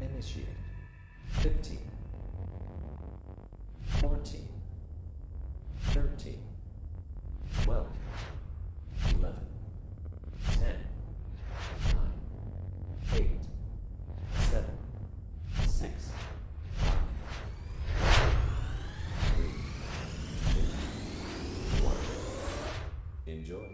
Initiate. 15, 14, 13, 12, 11, 10, 9, 8, 7, 6, 5, 3, 2, 1. Enjoy.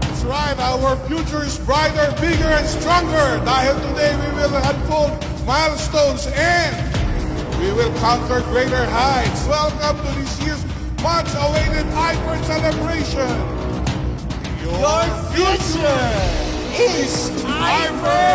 That's right, our future is brighter, bigger, and stronger. Dahil today we will unfold milestones and we will conquer greater heights. Welcome to this year's much-awaited Hyper celebration. Your future is Hyper!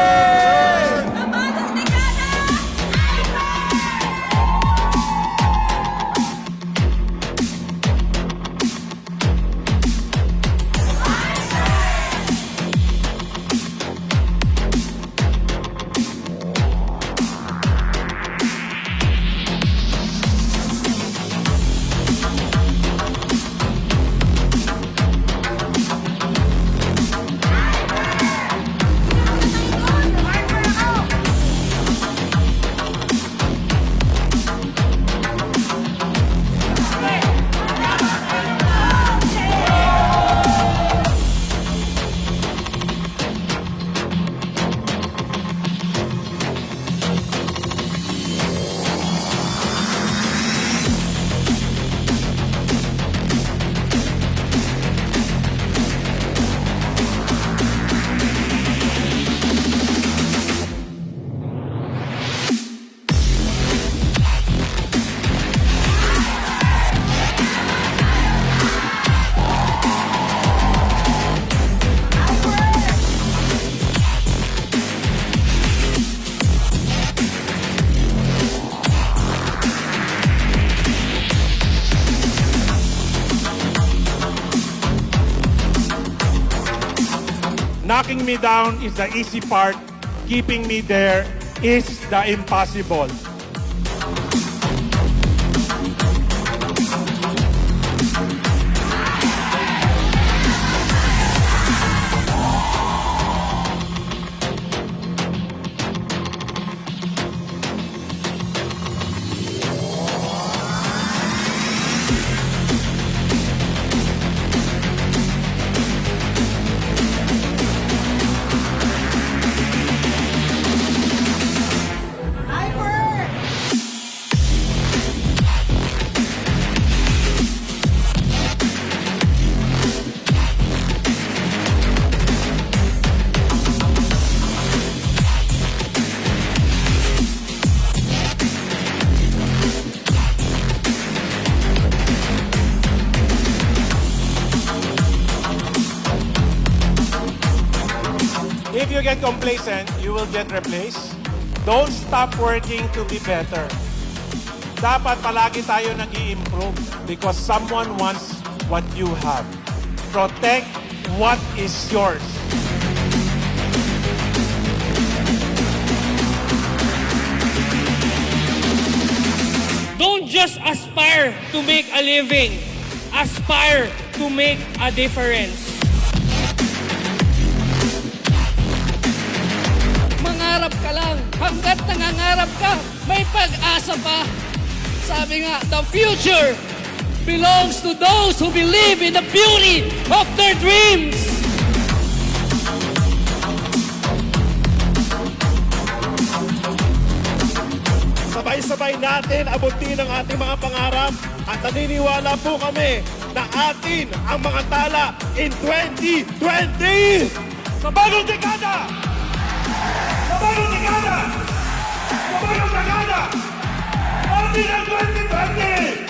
Knocking me down is the easy part. Keeping me there is the impossible. If you get complacent, you will get replaced. Don't stop working to be better. Dapat palagi tayo nag-i-improve because someone wants what you have. Protect what is yours. Don't just aspire to make a living. Aspire to make a difference. Mangarap ka lang. Hanggat nangangarap ka, may pag-asa pa. Sabi nga, the future belongs to those who believe in the beauty of their dreams. Sabay-sabay natin abutin ang ating mga pangarap at naniniwala po kami na atin ang mga tala in 2020! Sa bagong dekada! Sa bagong dekada! Sa bagong dekada! Atin ang 2020!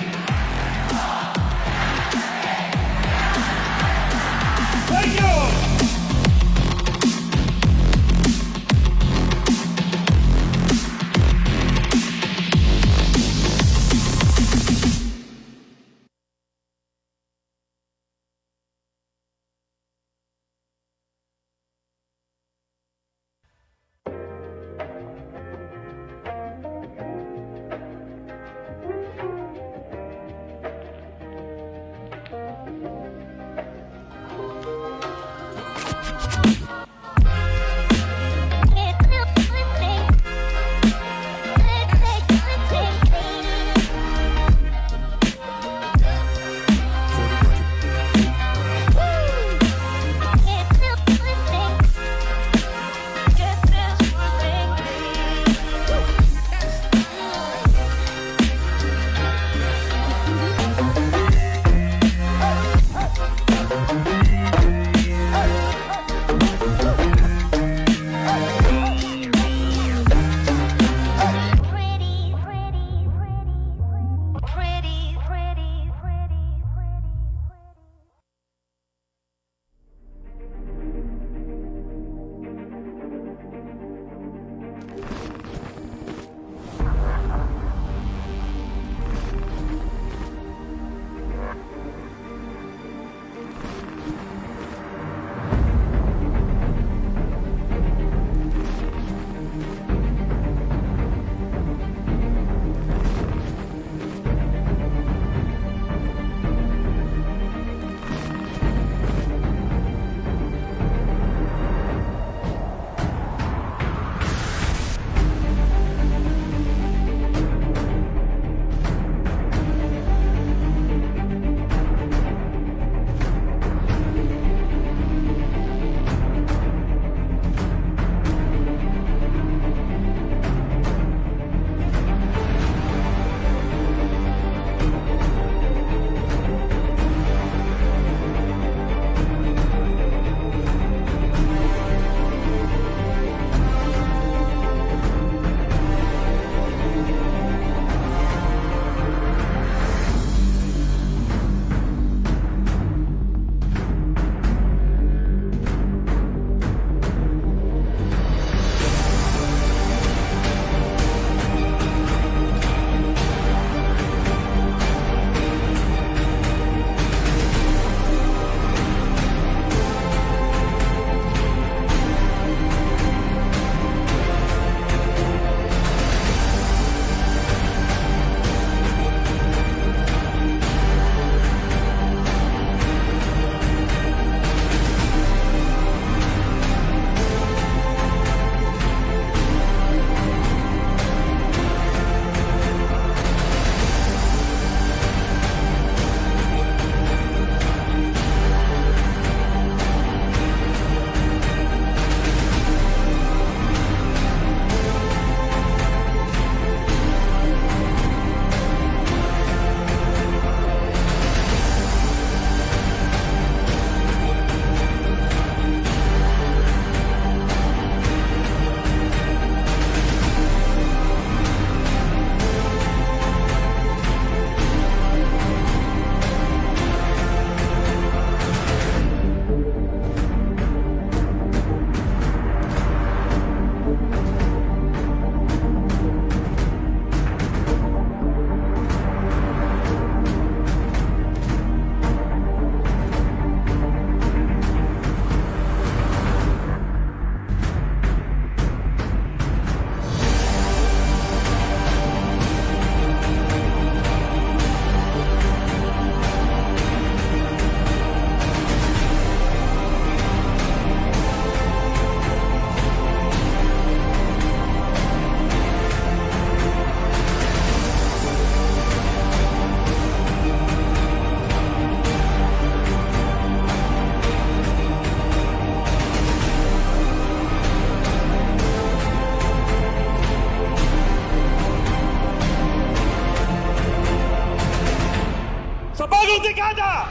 dekada!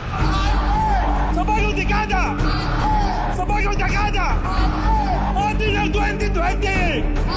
Sa bagong dekada! Sa bagong dekada! Atin ang 2020!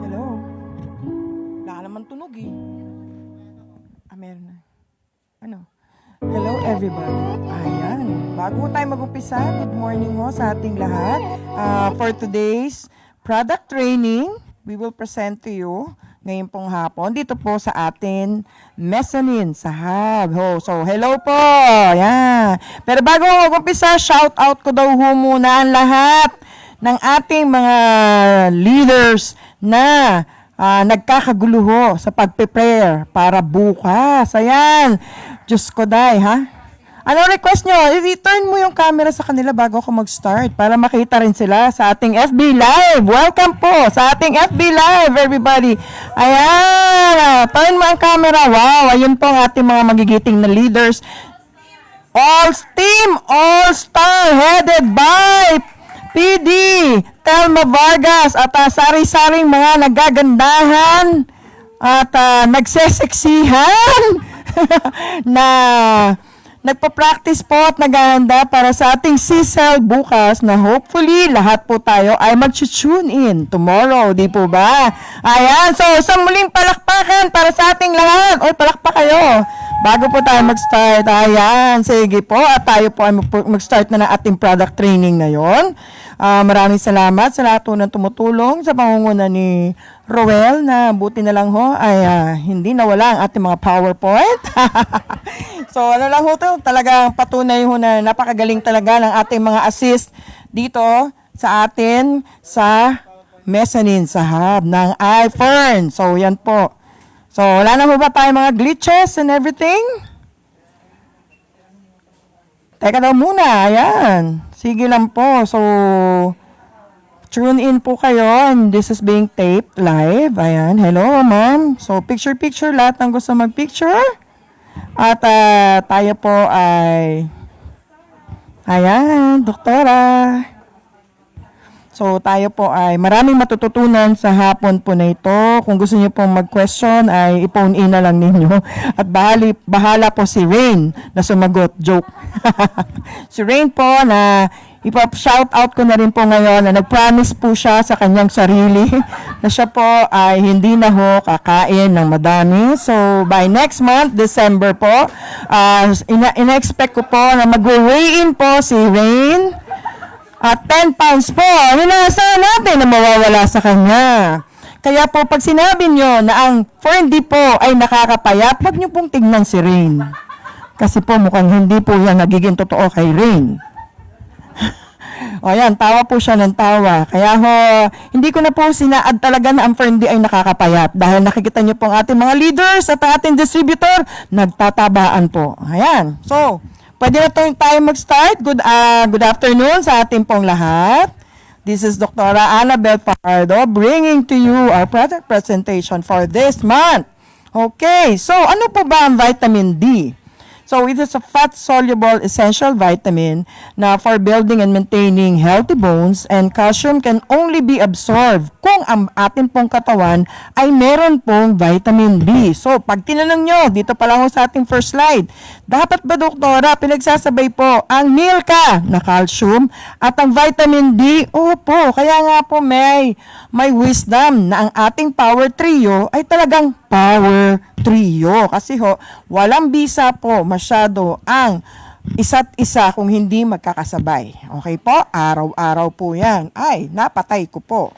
Hello? Wala ka naman tunog eh. Meron na. Ano? Hello everybody. Ayan. Bago tayo mag-umpisa, good morning ho sa ating lahat. For today's product training, we will present to you ngayon pong hapon dito po sa atin mezzanine sa hub. So, hello po. Ayan. Pero bago mag-umpisa, shout out ko daw ho muna ang lahat ng ating mga leaders na nagkakaguluho sa pag-prepare para bukas. Ayan. Diyos ko day, ha? Ano request nyo? I-turn mo yung camera sa kanila bago ako mag-start para makita rin sila sa ating FB Live. Welcome po sa ating FB Live, everybody. Ayan. Turn mo ang camera. Wow. Ayun po ang ating mga magigiting na leaders. Team All-Star headed by PD, Telma Vargas at sari-saring mga nagagandahan at nagseseksihan na nagpa-practice po at naghahanda para sa ating CCEL bukas na hopefully lahat po tayo ay mag-tune in tomorrow, di po ba? Ayan, so sa muling palakpakan para sa ating lahat. Oy, palakpak kayo. Bago po tayo mag-start, ayan, sige po, at tayo po ay mag-start na ng ating product training ngayon. Maraming salamat sa lahat po ng tumutulong sa pangunguna ni Roel na buti na lang ho ay hindi nawala ang ating mga PowerPoint. So ano lang ho to, talagang patunay ho na napakagaling talaga ng ating mga assist dito sa atin sa mezzanine sa hub ng iFern. So yan po. So, wala na po ba tayo mga glitches and everything? Teka daw muna, ayan. Sige lang po. So, tune in po kayo. And this is being taped live. Ayan, hello ma'am. So, picture-picture, lahat ng gusto mag-picture. At tayo po ay, ayan, doktora. So, tayo po ay maraming matututunan sa hapon po na ito. Kung gusto niyo pong mag-question, ay i-phone in na lang ninyo. At bahala po si Rain na sumagot. Joke. Si Rain po na ipa-shout out ko na rin po ngayon na nag-promise po siya sa kanyang sarili na siya po ay hindi na ho kakain ng madami. So, by next month, December po, ina-expect ko po na mag-weigh in po si Rain. At 10 pounds po, inaasahan natin na mawawala sa kanya. Kaya po, pag sinabi nyo na ang Ferndi po ay nakakapayat, huwag nyo pong tignan si Rain. Kasi po mukhang hindi po yan nagiging totoo kay Rain. O yan, tawa po siya ng tawa. Kaya ho, hindi ko na po sinaad talaga na ang Ferndi ay nakakapayat. Dahil nakikita nyo po ang ating mga leaders at ang ating distributor, nagtatabaan po. Ayan, so, pwede na tayo mag-start. Good afternoon sa ating pong lahat. This is Dr. Annabel Pardo bringing to you our product presentation for this month. Okay, so ano po ba ang vitamin D? So it is a fat-soluble essential vitamin na for building and maintaining healthy bones, and calcium can only be absorbed kung ang ating pong katawan ay meron pong vitamin D. So pag tinanong nyo, dito pa lang sa ating first slide, dapat ba doktora, pinagsasabay po ang Milka na calcium at ang vitamin D? Opo, kaya nga po may wisdom na ang ating power trio ay talagang power trio. Kasi ho, walang bisa po masyado ang isa't isa kung hindi magkakasabay. Okay po? Araw-araw po yan. Ay, napatay ko po.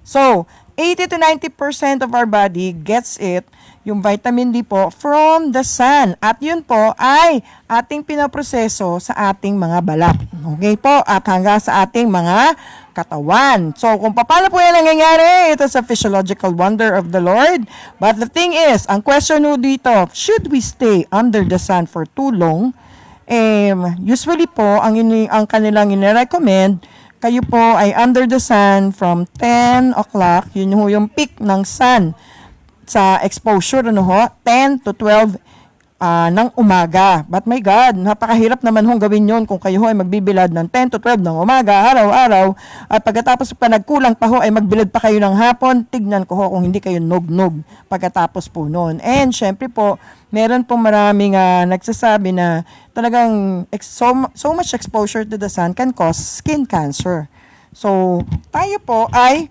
So, 80 to 90% of our body gets it, yung vitamin D po, from the sun. At yun po ay ating pinaproseso sa ating mga balat. Okay po? At hanggang sa ating mga katawan. So, kung paano po yan nangyayari, ito sa physiological wonder of the Lord. But the thing is, ang question ho dito, should we stay under the sun for too long? Usually po, ang kanilang inirecommend, kayo po ay under the sun from 10 o'clock, yun ho yung peak ng sun sa exposure, 10 to 12 ng umaga. But my God, napakahirap naman hong gawin yon kung kayo ho ay magbibilad ng 10 to 12 ng umaga, araw-araw, at pagkatapos pa nagkulang pa ho ay magbilad pa kayo ng hapon, tignan ko ho kung hindi kayo nog-nog pagkatapos po noon. And syempre po, meron po maraming nagsasabi na talagang so much exposure to the sun can cause skin cancer. So, tayo po ay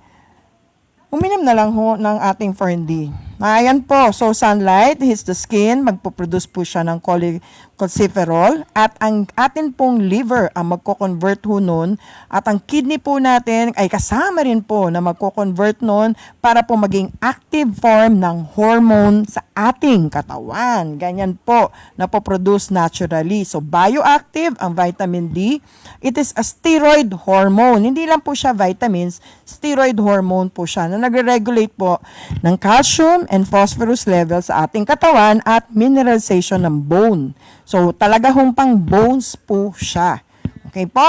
uminom na lang ho ng ating Fern-D. Ayan po, so sunlight hits the skin, magpo-produce po siya ng cholecalciferol at ang atin pong liver ang magko-convert ho nun at ang kidney po natin ay kasama rin po na magko-convert nun para po maging active form ng hormone sa ating katawan. Ganyan po, napoproduce naturally. So bioactive ang vitamin D. It is a steroid hormone. Hindi lang po siya vitamins, steroid hormone po siya na nagre-regulate po ng calcium and phosphorus level sa ating katawan at mineralization ng bone. So, talaga hong pang bones po siya. Okay po?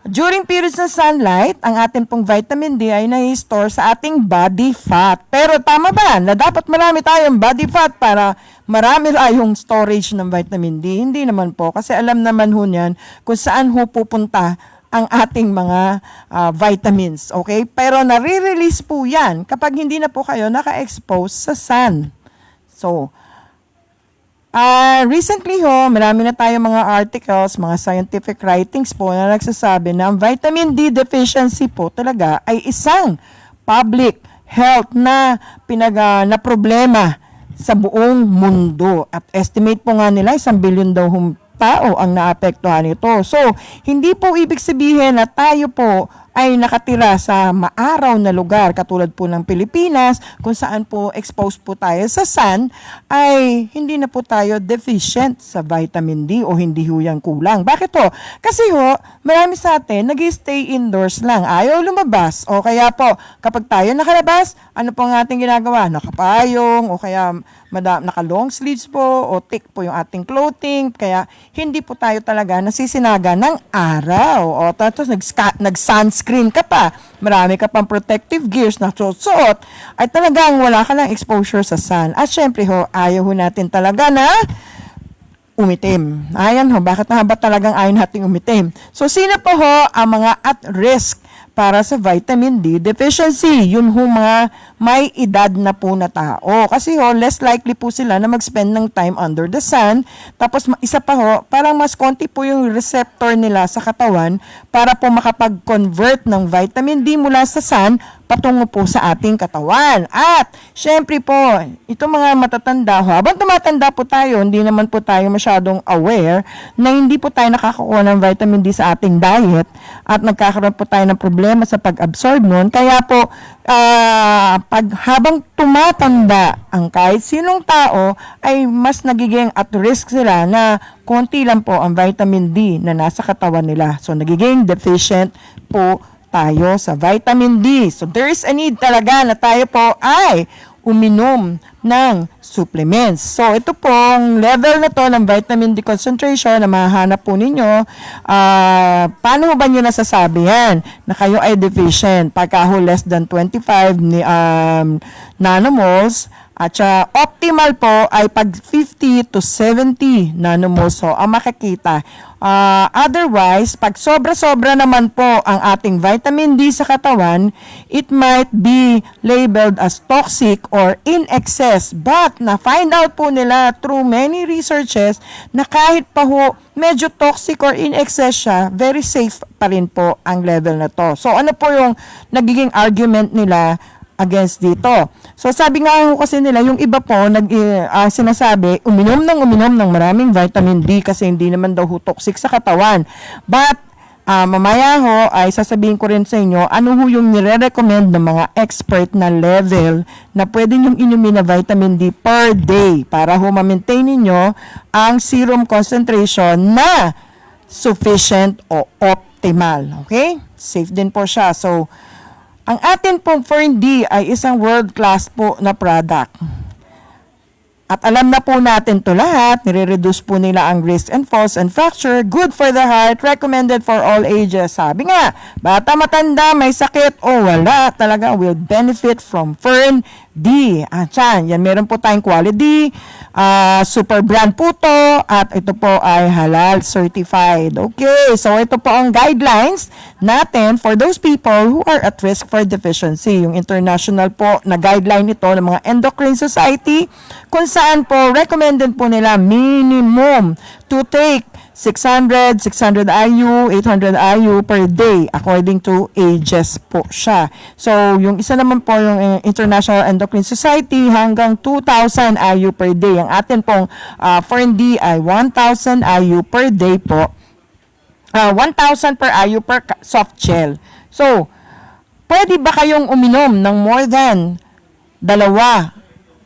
During periods ng sunlight, ang ating pong vitamin D ay na-store sa ating body fat. Pero tama ba na dapat marami tayong body fat para marami tayong storage ng vitamin D? Hindi naman po. Kasi alam naman ho niyan kung saan ho pupunta ang ating mga vitamins, okay? Pero nare-release po yan kapag hindi na po kayo naka-expose sa sun. So, recently ho, marami na tayong mga articles, mga scientific writings po na nagsasabi na ang vitamin D deficiency po talaga ay isang public health na na problema sa buong mundo. At estimate po nga nila 1 billion daw tao ang naapektuhan nito. So, hindi po ibig sabihin na tayo po ay nakatira sa maaraw na lugar katulad po ng Pilipinas kung saan po exposed po tayo sa sun ay hindi na po tayo deficient sa vitamin D o hindi ho yan kulang. Bakit ho? Kasi ho, marami sa atin nag-stay indoors lang. Ayaw lumabas. O kaya po, kapag tayo nakalabas, ano po ang ating ginagawa? Nakapayong o kaya naka-long sleeves po o thick po yung ating clothing. Kaya hindi po tayo talaga nasisinaga ng araw. O tapos nag-sunscreen ka pa. Marami ka pang protective gears na suot, ay talagang wala ka ng exposure sa sun. At syempre ho, ayaw ho natin talaga na umitim. Ayan ho, bakit na ba talagang ayaw natin umitim? So, sino po ho ang mga at risk para sa vitamin D deficiency? Yun ho mga may edad na po na tao. Kasi ho, less likely po sila na mag-spend ng time under the sun. Tapos isa pa ho, parang mas konti po yung receptor nila sa katawan para po makapag-convert ng vitamin D mula sa sun patungo po sa ating katawan. At, syempre po, itong mga matatanda, habang tumatanda po tayo, hindi naman po tayo masyadong aware na hindi po tayo nakakakuha ng vitamin D sa ating diet at nagkakaroon po tayo ng problema sa pag-absorb nun. Kaya po, habang tumatanda ang kahit sinong tao, ay mas nagiging at risk sila na konti lang po ang vitamin D na nasa katawan nila. So, nagiging deficient po tayo sa vitamin D. So, there is a need talaga na tayo po ay uminom ng supplements. So, ito pong level na to ng vitamin D concentration na mahanap po ninyo. Paano ba nyo nasasabi yan na kayo ay deficient? Pagka less than 25 nanomoles, at optimal po ay pag 50 to 70 nanomoles. So, ang makikita. Otherwise, pag sobra-sobra naman po ang ating vitamin D sa katawan, it might be labeled as toxic or in excess. But, na-find out po nila through many researches na kahit pa ho medyo toxic or in excess siya, very safe pa rin po ang level na to. So, ano po yung nagiging argument nila against dito. So sabi nga ho kasi nila, yung iba po sinasabi, uminom ng maraming vitamin D kasi hindi naman daw ho toxic sa katawan. But mamaya ho ay sasabihin ko rin sa inyo ano ho yung nire-recommend ng mga expert na level na pwede nyong inumin na vitamin D per day para ho ma-maintain ninyo ang serum concentration na sufficient o optimal. Okay? Safe din po siya. So, ang atin pong Fern D ay isang world-class po na product. At alam na po natin to lahat, nire-reduce po nila ang risk and falls and fracture, good for the heart, recommended for all ages. Sabi nga, bata, matanda, may sakit o wala, talaga will benefit from Fern D. At yan meron po tayong quality, super brand po to, at ito po ay halal certified. Okay, so ito po ang guidelines natin for those people who are at risk for deficiency. Yung international po na guideline ito ng mga Endocrine Society, kung saan po recommended po nila minimum to take 600 IU, 800 IU per day according to ages po siya. So, yung isa naman po yung International Endocrine Society hanggang 2,000 IU per day. Ang atin pong Fern D ay 1,000 IU per day po. 1,000 per IU per soft gel. So, pwede ba kayong uminom ng more than 2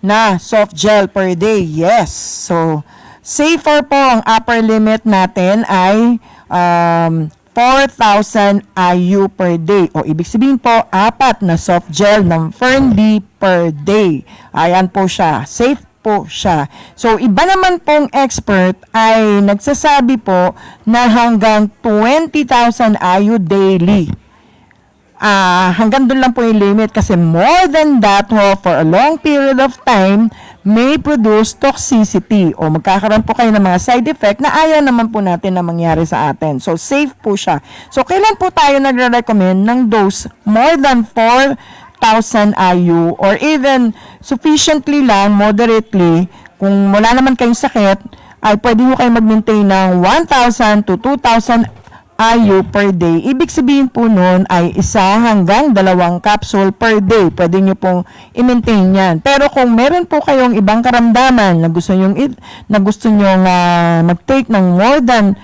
na soft gel per day? Yes. So, safer po ang upper limit natin ay 4,000 IU per day. O ibig sabihin po, 4 na soft gel ng Fern D per day. Ayan po siya. Safe po siya. So, iba naman pong expert ay nagsasabi po na hanggang 20,000 IU daily. Hanggang doon lang po yung limit kasi more than that for a long period of time may produce toxicity o magkakaroon po kayo ng mga side effect na ayaw naman po natin na mangyari sa atin. So, safe po siya. So, kailan po tayo nagre-recommend ng dose more than 4,000 IU or even sufficiently lang, moderately, kung wala naman kayong sakit, ay pwede mo kayo mag-maintain ng 1,000 to 2,000 IU per day. Ibig sabihin po nun ay 1 hanggang 2 capsule per day. Pwede nyo pong i-maintain yan. Pero kung meron po kayong ibang karamdaman na gusto nyo mag-take ng more than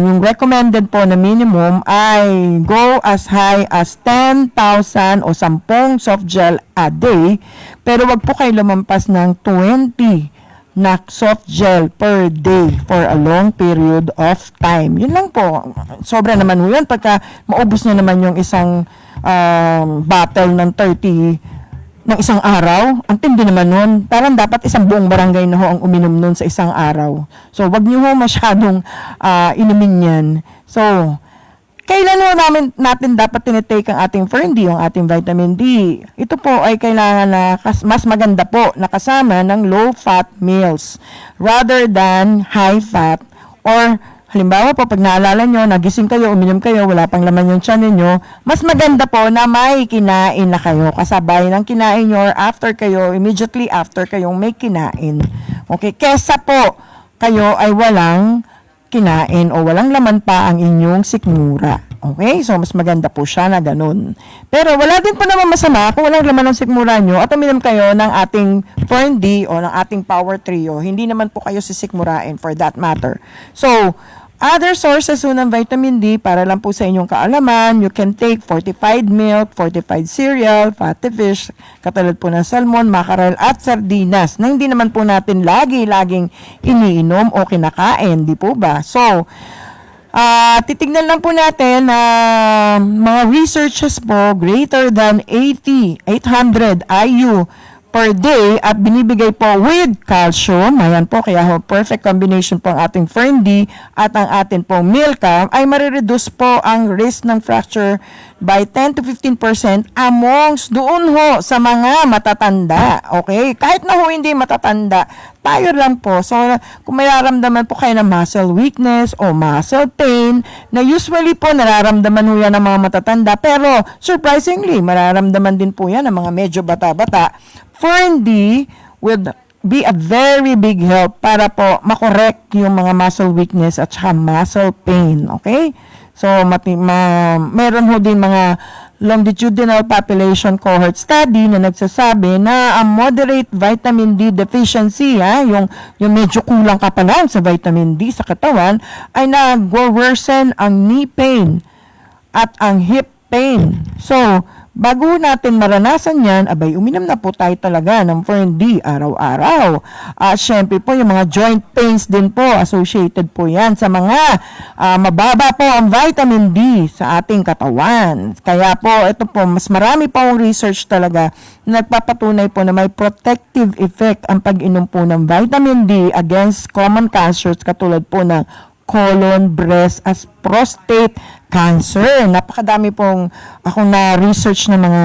yung recommended po na minimum ay go as high as 10,000 o 10 soft gel a day. Pero wag po kayo lumampas ng 20 na soft gel per day for a long period of time. Yun lang po. Sobra naman yun. Pagka maubos nyo naman yung isang bottle ng 30 ng isang araw, ang tindi naman nun. Parang dapat isang buong barangay na ho ang uminom nun sa isang araw. So, wag nyo ho masyadong inumin yan. So, kailan ho natin dapat tinitake ang ating Fern D, yung ating vitamin D? Ito po ay kailangan na mas maganda po na kasama ng low-fat meals rather than high-fat. Or halimbawa po, pag naalala nyo, nagising kayo, uminom kayo, wala pang laman yung tiyan ninyo, mas maganda po na may kinain na kayo. Kasabay ng kinain nyo or after kayo, immediately after kayong may kinain. Okay, kesa po kayo ay walang kinain o walang laman pa ang inyong sikmura. Okay? So, mas maganda po siya na ganun. Pero wala din po naman masama kung walang laman ng sikmura nyo at uminom kayo ng ating Fern D o ng ating Power Trio. Hindi naman po kayo sisikmurain for that matter. So, other sources ng vitamin D, para lang po sa inyong kaalaman, you can take fortified milk, fortified cereal, fatty fish, katulad po ng salmon, mackerel, at sardinas, na hindi naman po natin laging iniinom o kinakain, di po ba? So, titignan lang po natin na mga researches po greater than 800 IU per day at binibigay po with calcium. Ayan po, kaya ho, perfect combination po ang ating Fern D at ang ating po Milka ay marireduce po ang risk ng fracture by 10 to 15% amongst doon ho sa mga matatanda. Okay? Kahit na ho hindi matatanda, tayo lang po. So, kung may nararamdaman po kayo ng muscle weakness o muscle pain, na usually po nararamdaman ho yan ng mga matatanda, pero surprisingly, mararamdaman din po yan ng mga medyo bata-bata. Fern D would be a very big help para po makorek yung mga muscle weakness at saka muscle pain. Okay? So, meron ho din mga longitudinal population cohort study na nagsasabi na ang moderate vitamin D deficiency, yung medyo kulang ka pa lang sa vitamin D sa katawan, ay nag-worsen ang knee pain at ang hip pain. So, bago natin maranasan yan, abay, uminom na po tayo talaga ng Fern D araw-araw. At syempre po, yung mga joint pains din po, associated po yan sa mga mababa po ang vitamin D sa ating katawan. Kaya po, ito po, mas marami pa research talaga na nagpapatunay po na may protective effect ang pag-inom po ng vitamin D against common cancers katulad po ng colon, breast, as prostate cancer. Napakadami pong akong na-research na mga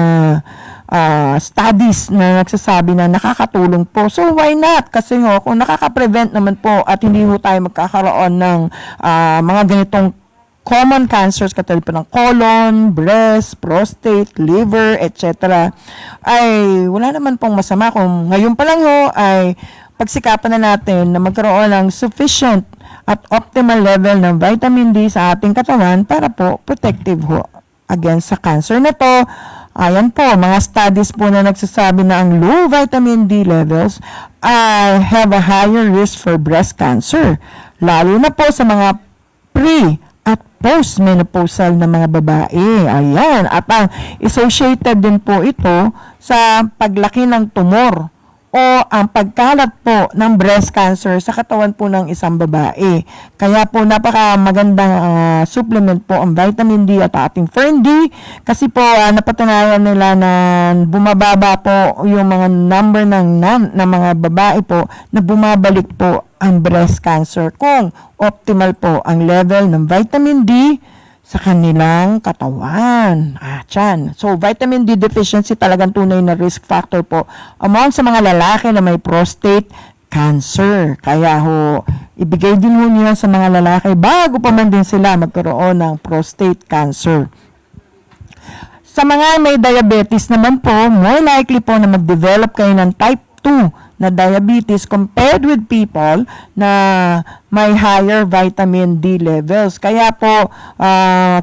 studies na nagsasabi na nakakatulong po. So, why not? Kasi kung nakaka-prevent naman po at hindi ho tayo magkakaroon ng mga ganitong common cancers katulad po ng colon, breast, prostate, liver, etc. ay wala naman pong masama kung ngayon pa lang ho ay pagsikapan na natin na magkaroon ng sufficient at optimal level ng vitamin D sa ating katawan para po protective ho against sa cancer na to. Ayan po, mga studies po na nagsasabi na ang low vitamin D levels have a higher risk for breast cancer. Lalo na po sa mga pre- at postmenopausal na mga babae. Ayan. At associated din po ito sa paglaki ng tumor o ang pagkalat po ng breast cancer sa katawan po ng isang babae. Kaya po napaka magandang supplement po ang vitamin D at ating Fern D kasi po napatunayan nila na bumababa po yung mga number ng mga babae po na bumabalik po ang breast cancer kung optimal po ang level ng vitamin D sa kanilang katawan. Tiyan. So, vitamin D deficiency talagang tunay na risk factor po among sa mga lalaki na may prostate cancer. Kaya ho, ibigay din ho niya sa mga lalaki bago pa man din sila magkaroon ng prostate cancer. Sa mga may diabetes naman po, more likely po na mag-develop kayo ng type 2 na diabetes compared with people na may higher vitamin D levels. Kaya po,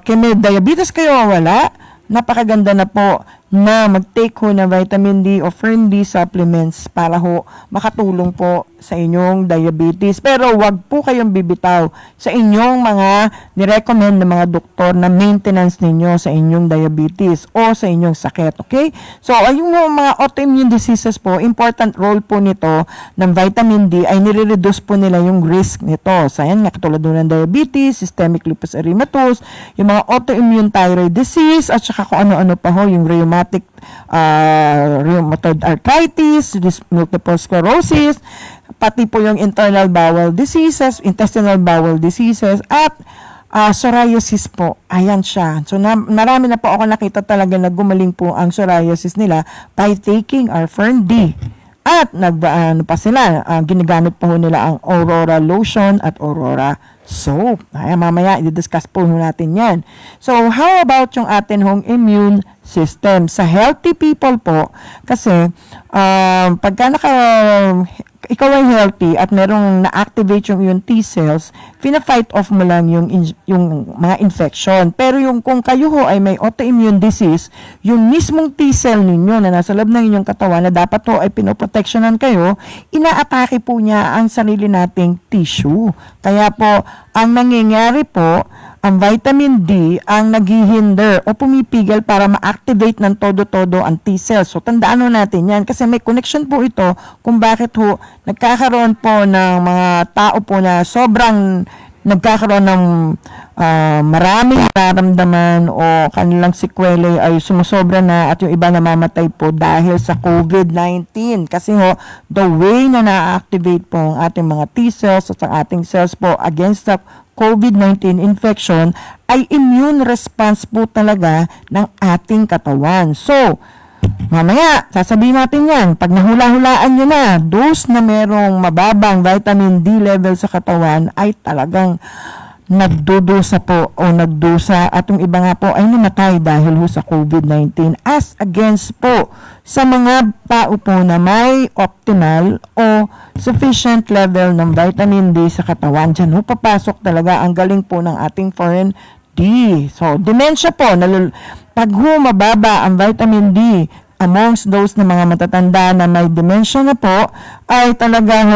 kung may diabetes kayo o wala, napakaganda na po na mag-take ho ng vitamin D o Fern D supplements para ho makatulong po sa inyong diabetes. Pero wag po kayong bibitaw sa inyong mga nirecommend ng mga doktor na maintenance ninyo sa inyong diabetes o sa inyong sakit. Okay? So, yung mga autoimmune diseases po, important role po nito ng vitamin D ay nire-reduce po nila yung risk nito. So, ayan nga, katulad ng diabetes, systemic lupus erythematosus, yung mga autoimmune thyroid disease, at saka kung ano-ano pa ho, yung rheumatic rheumatoid arthritis, multiple sclerosis, pati po yung internal bowel diseases, intestinal bowel diseases, at psoriasis po. Ayan siya. So, marami na po ako nakita talaga na gumaling po ang psoriasis nila by taking our Fern D. At pa sila, ginagamit po nila ang Aurora lotion at Aurora soap. Mamaya, i-discuss po natin yan. So, how about yung atin hong immune system? Sa healthy people po, kasi pagka ikaw ay healthy at merong na-activate yung T cells, fina-fight off mo lang yung mga infection. Pero kung kayo ho ay may autoimmune disease, yung mismong T cell ninyo na nasa loob ng inyong katawan na dapat ho ay pinoproteksyonan kayo, inaatake po niya ang sarili nating tissue. Kaya po, ang nangyayari po, ang vitamin D ang naghihinder o pumipigil para ma-activate ng todo-todo ang T cells. So, tandaan ho natin yan kasi may connection po ito kung bakit ho nagkakaroon po ng mga tao po na sobrang nagkakaroon ng maraming nararamdaman o kanilang sequelae ay sumusobra na at yung iba namamatay po dahil sa COVID-19. Kasi ho, the way na na-activate po ang ating mga T cells at ang ating cells po against the COVID-19 infection ay immune response po talaga ng ating katawan. So, mamaya, sasabihin natin yan. Pag nahula-hulaan nyo na, those na merong mababang vitamin D level sa katawan ay talagang nagdudusa po o nagdusa at yung iba nga po ay namatay dahil ho sa COVID-19 as against po sa mga tao po na may optimal o sufficient level ng vitamin D sa katawan. Diyan ho papasok talaga ang galing po ng ating Fern D. So, dementia po, pag mababa ang vitamin D amongst those na mga matatanda na may dementia na po, ay talagang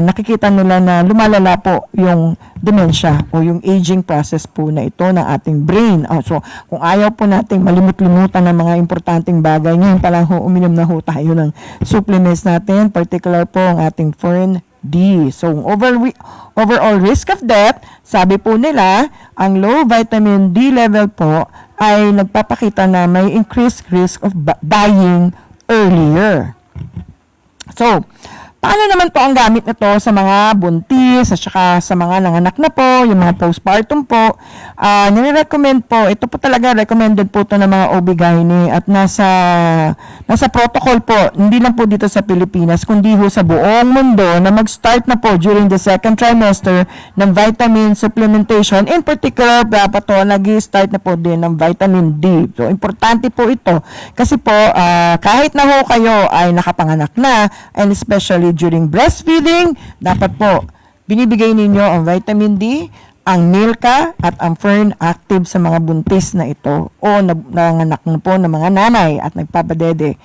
nakikita nila na lumalala po yung dementia o yung aging process po na ito ng ating brain. So, kung ayaw po nating malimut-limutan ng mga importanteng bagay, ngayon pa lang uminom na tayo ng supplements natin, particular po ang ating Fern D. So, overall risk of death, sabi po nila, ang low vitamin D level po ay nagpapakita na may increased risk of dying earlier. So, paano naman po ang gamit nito sa mga buntis at saka sa mga nanganak na po, yung mga postpartum po? Nire-recommend po, ito po talaga recommended po ito ng mga OB-GYN at nasa protocol po, hindi lang po dito sa Pilipinas, kundi ho sa buong mundo na mag-start na po during the second trimester ng vitamin supplementation. In particular, dapat to, nag-start na po din ng vitamin D. So, importante po ito kasi po, kahit na ho kayo ay nakapanganak na, and especially during breastfeeding, dapat po binibigay ninyo ang vitamin D, ang Milka at ang Fern Active sa mga buntis na ito o nanganak na po ng mga nanay at nagpapadede.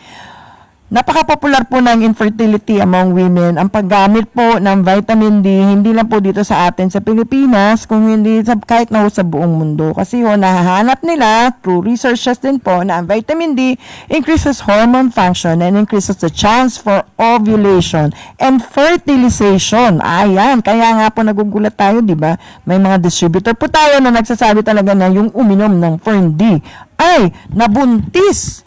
Napaka-popular po ng infertility among women. Ang paggamit po ng vitamin D, hindi lang po dito sa atin sa Pilipinas, kung hindi kahit na sa buong mundo. Kasi nahahanap nila, through researches din po, na ang vitamin D increases hormone function and increases the chance for ovulation and fertilization. Ayan, kaya nga po nagugulat tayo, di ba? May mga distributor po tayo na nagsasabi talaga na yung uminom ng Fern D ay nabuntis.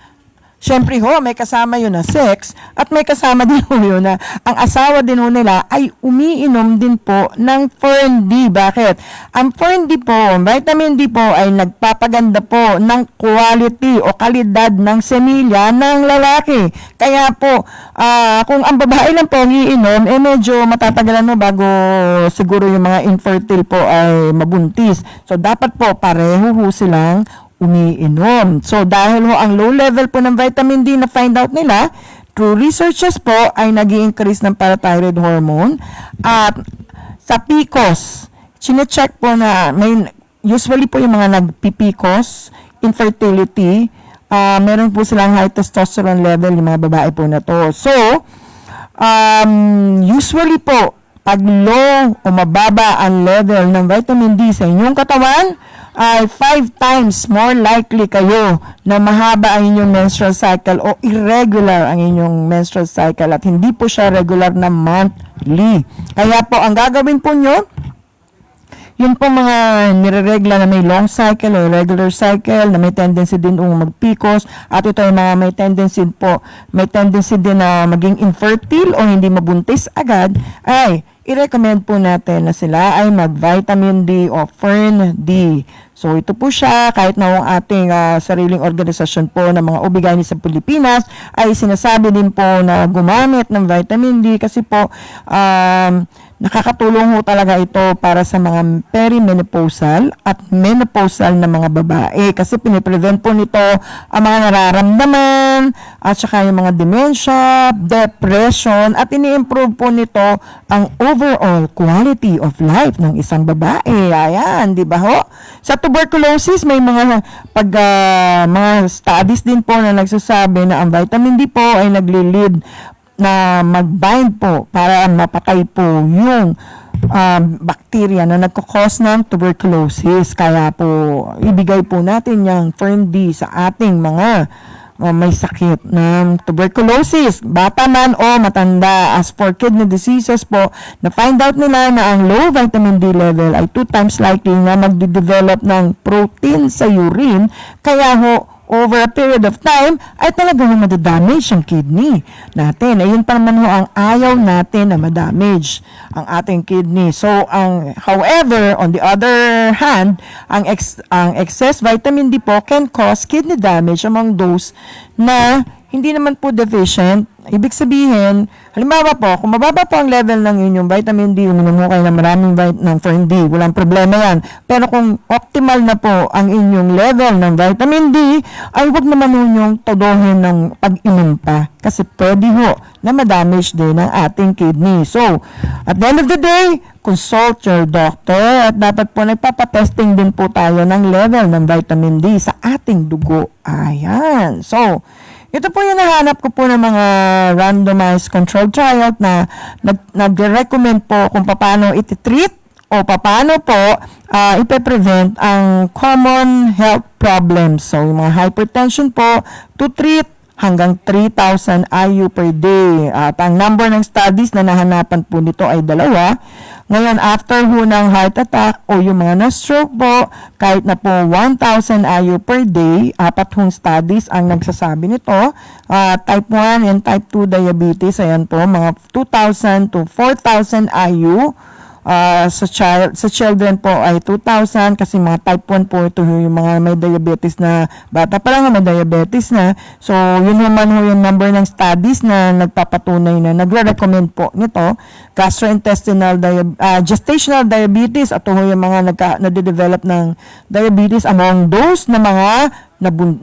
Siyempre may kasama yun na sex at may kasama din yun na ang asawa din nila ay umiinom din po ng Fern D. Bakit? Ang Fern D po, vitamin D po ay nagpapaganda po ng quality o kalidad ng semilya ng lalaki. Kaya po, kung ang babae lang po umiinom, medyo matatagalan mo bago siguro yung mga infertile po ay mabuntis. So, dapat po pareho silang umiinom. So, dahil ang low level po ng vitamin D na find out nila, through researches po, ay nag-i-increase ng parathyroid hormone. At sa PCOS, chinecheck po na, usually po yung mga nag-PCOS, infertility, meron po silang high testosterone level, yung mga babae po na to. So, usually po, pag low o mababa ang level ng vitamin D sa inyong katawan, ay 5 times more likely kayo na mahaba ang inyong menstrual cycle o irregular ang inyong menstrual cycle at hindi po siya regular na monthly. Kaya po, ang gagawin po nyo, yun po mga nireregla na may long cycle o regular cycle na may tendency din mag-PCOS at ito ay mga may tendency din na maging infertile o hindi mabuntis agad, ay i-recommend po natin na sila ay mag-vitamin D o Fern D. So, ito po siya, kahit na ang ating sariling organisasyon po ng mga OB-GYN sa Pilipinas, ay sinasabi din po na gumamit ng vitamin D kasi po, nakakatulong talaga ito para sa mga perimenopausal at menopausal na mga babae kasi piniprevent po nito ang mga nararamdaman at saka yung mga dementia, depression at ini-improve po nito ang overall quality of life ng isang babae. Ayan, di ba ho? Sa tuberculosis, may mga mga studies din po na nagsasabi na ang vitamin D po ay nagli-lead na mag-bind po para mapatay po yung bacteria na nagkakos ng tuberculosis. Kaya po, ibigay po natin yung Fern D sa ating mga may sakit ng tuberculosis, bata man o matanda. As for kidney diseases po, na-find out nila na ang low vitamin D level ay 2 times likely na magde-develop ng protein sa urine. Kaya over a period of time, ay talagang madadamage ang kidney natin. Ayun pa naman ang ayaw natin na madamage ang ating kidney. So, however, on the other hand, ang excess vitamin D po can cause kidney damage among those na hindi naman po deficient Ibig sabihin, halimbawa po, kung mababa po ang level ng inyong vitamin D, uminom mo kayo ng maraming ng Fern D, walang problema yan. Pero kung optimal na po ang inyong level ng vitamin D, ay huwag naman yung todohin ng pag-inom pa. Kasi pwede ho na ma-damage din ang ating kidney. So, at the end of the day, consult your doctor at dapat po nagpapatesting din po tayo ng level ng vitamin D sa ating dugo. Ayan. So, ito po yung nahanap ko po ng mga randomized controlled trial na nag-recommend po kung paano iti-treat o paano po ipe-prevent ang common health problems. So, yung mga hypertension po, to treat hanggang 3,000 IU per day. At ang number ng studies na nahanapan po nito ay 2. Ngayon, after ho ng heart attack o yung mga na-stroke po, kahit na po 1,000 IU per day, 4 hong studies ang nagsasabi nito. Type 1 and type 2 diabetes, ayan po, mga 2,000 to 4,000 IU. Sa children po ay 2,000 kasi mga type 1 po ito yung mga may diabetes na bata pa lang may diabetes na. So, yun naman ho yung number ng studies na nagpapatunay na nagre-recommend po nito. Gastrointestinal gestational diabetes at ho yung mga nade-develop ng diabetes among those na mga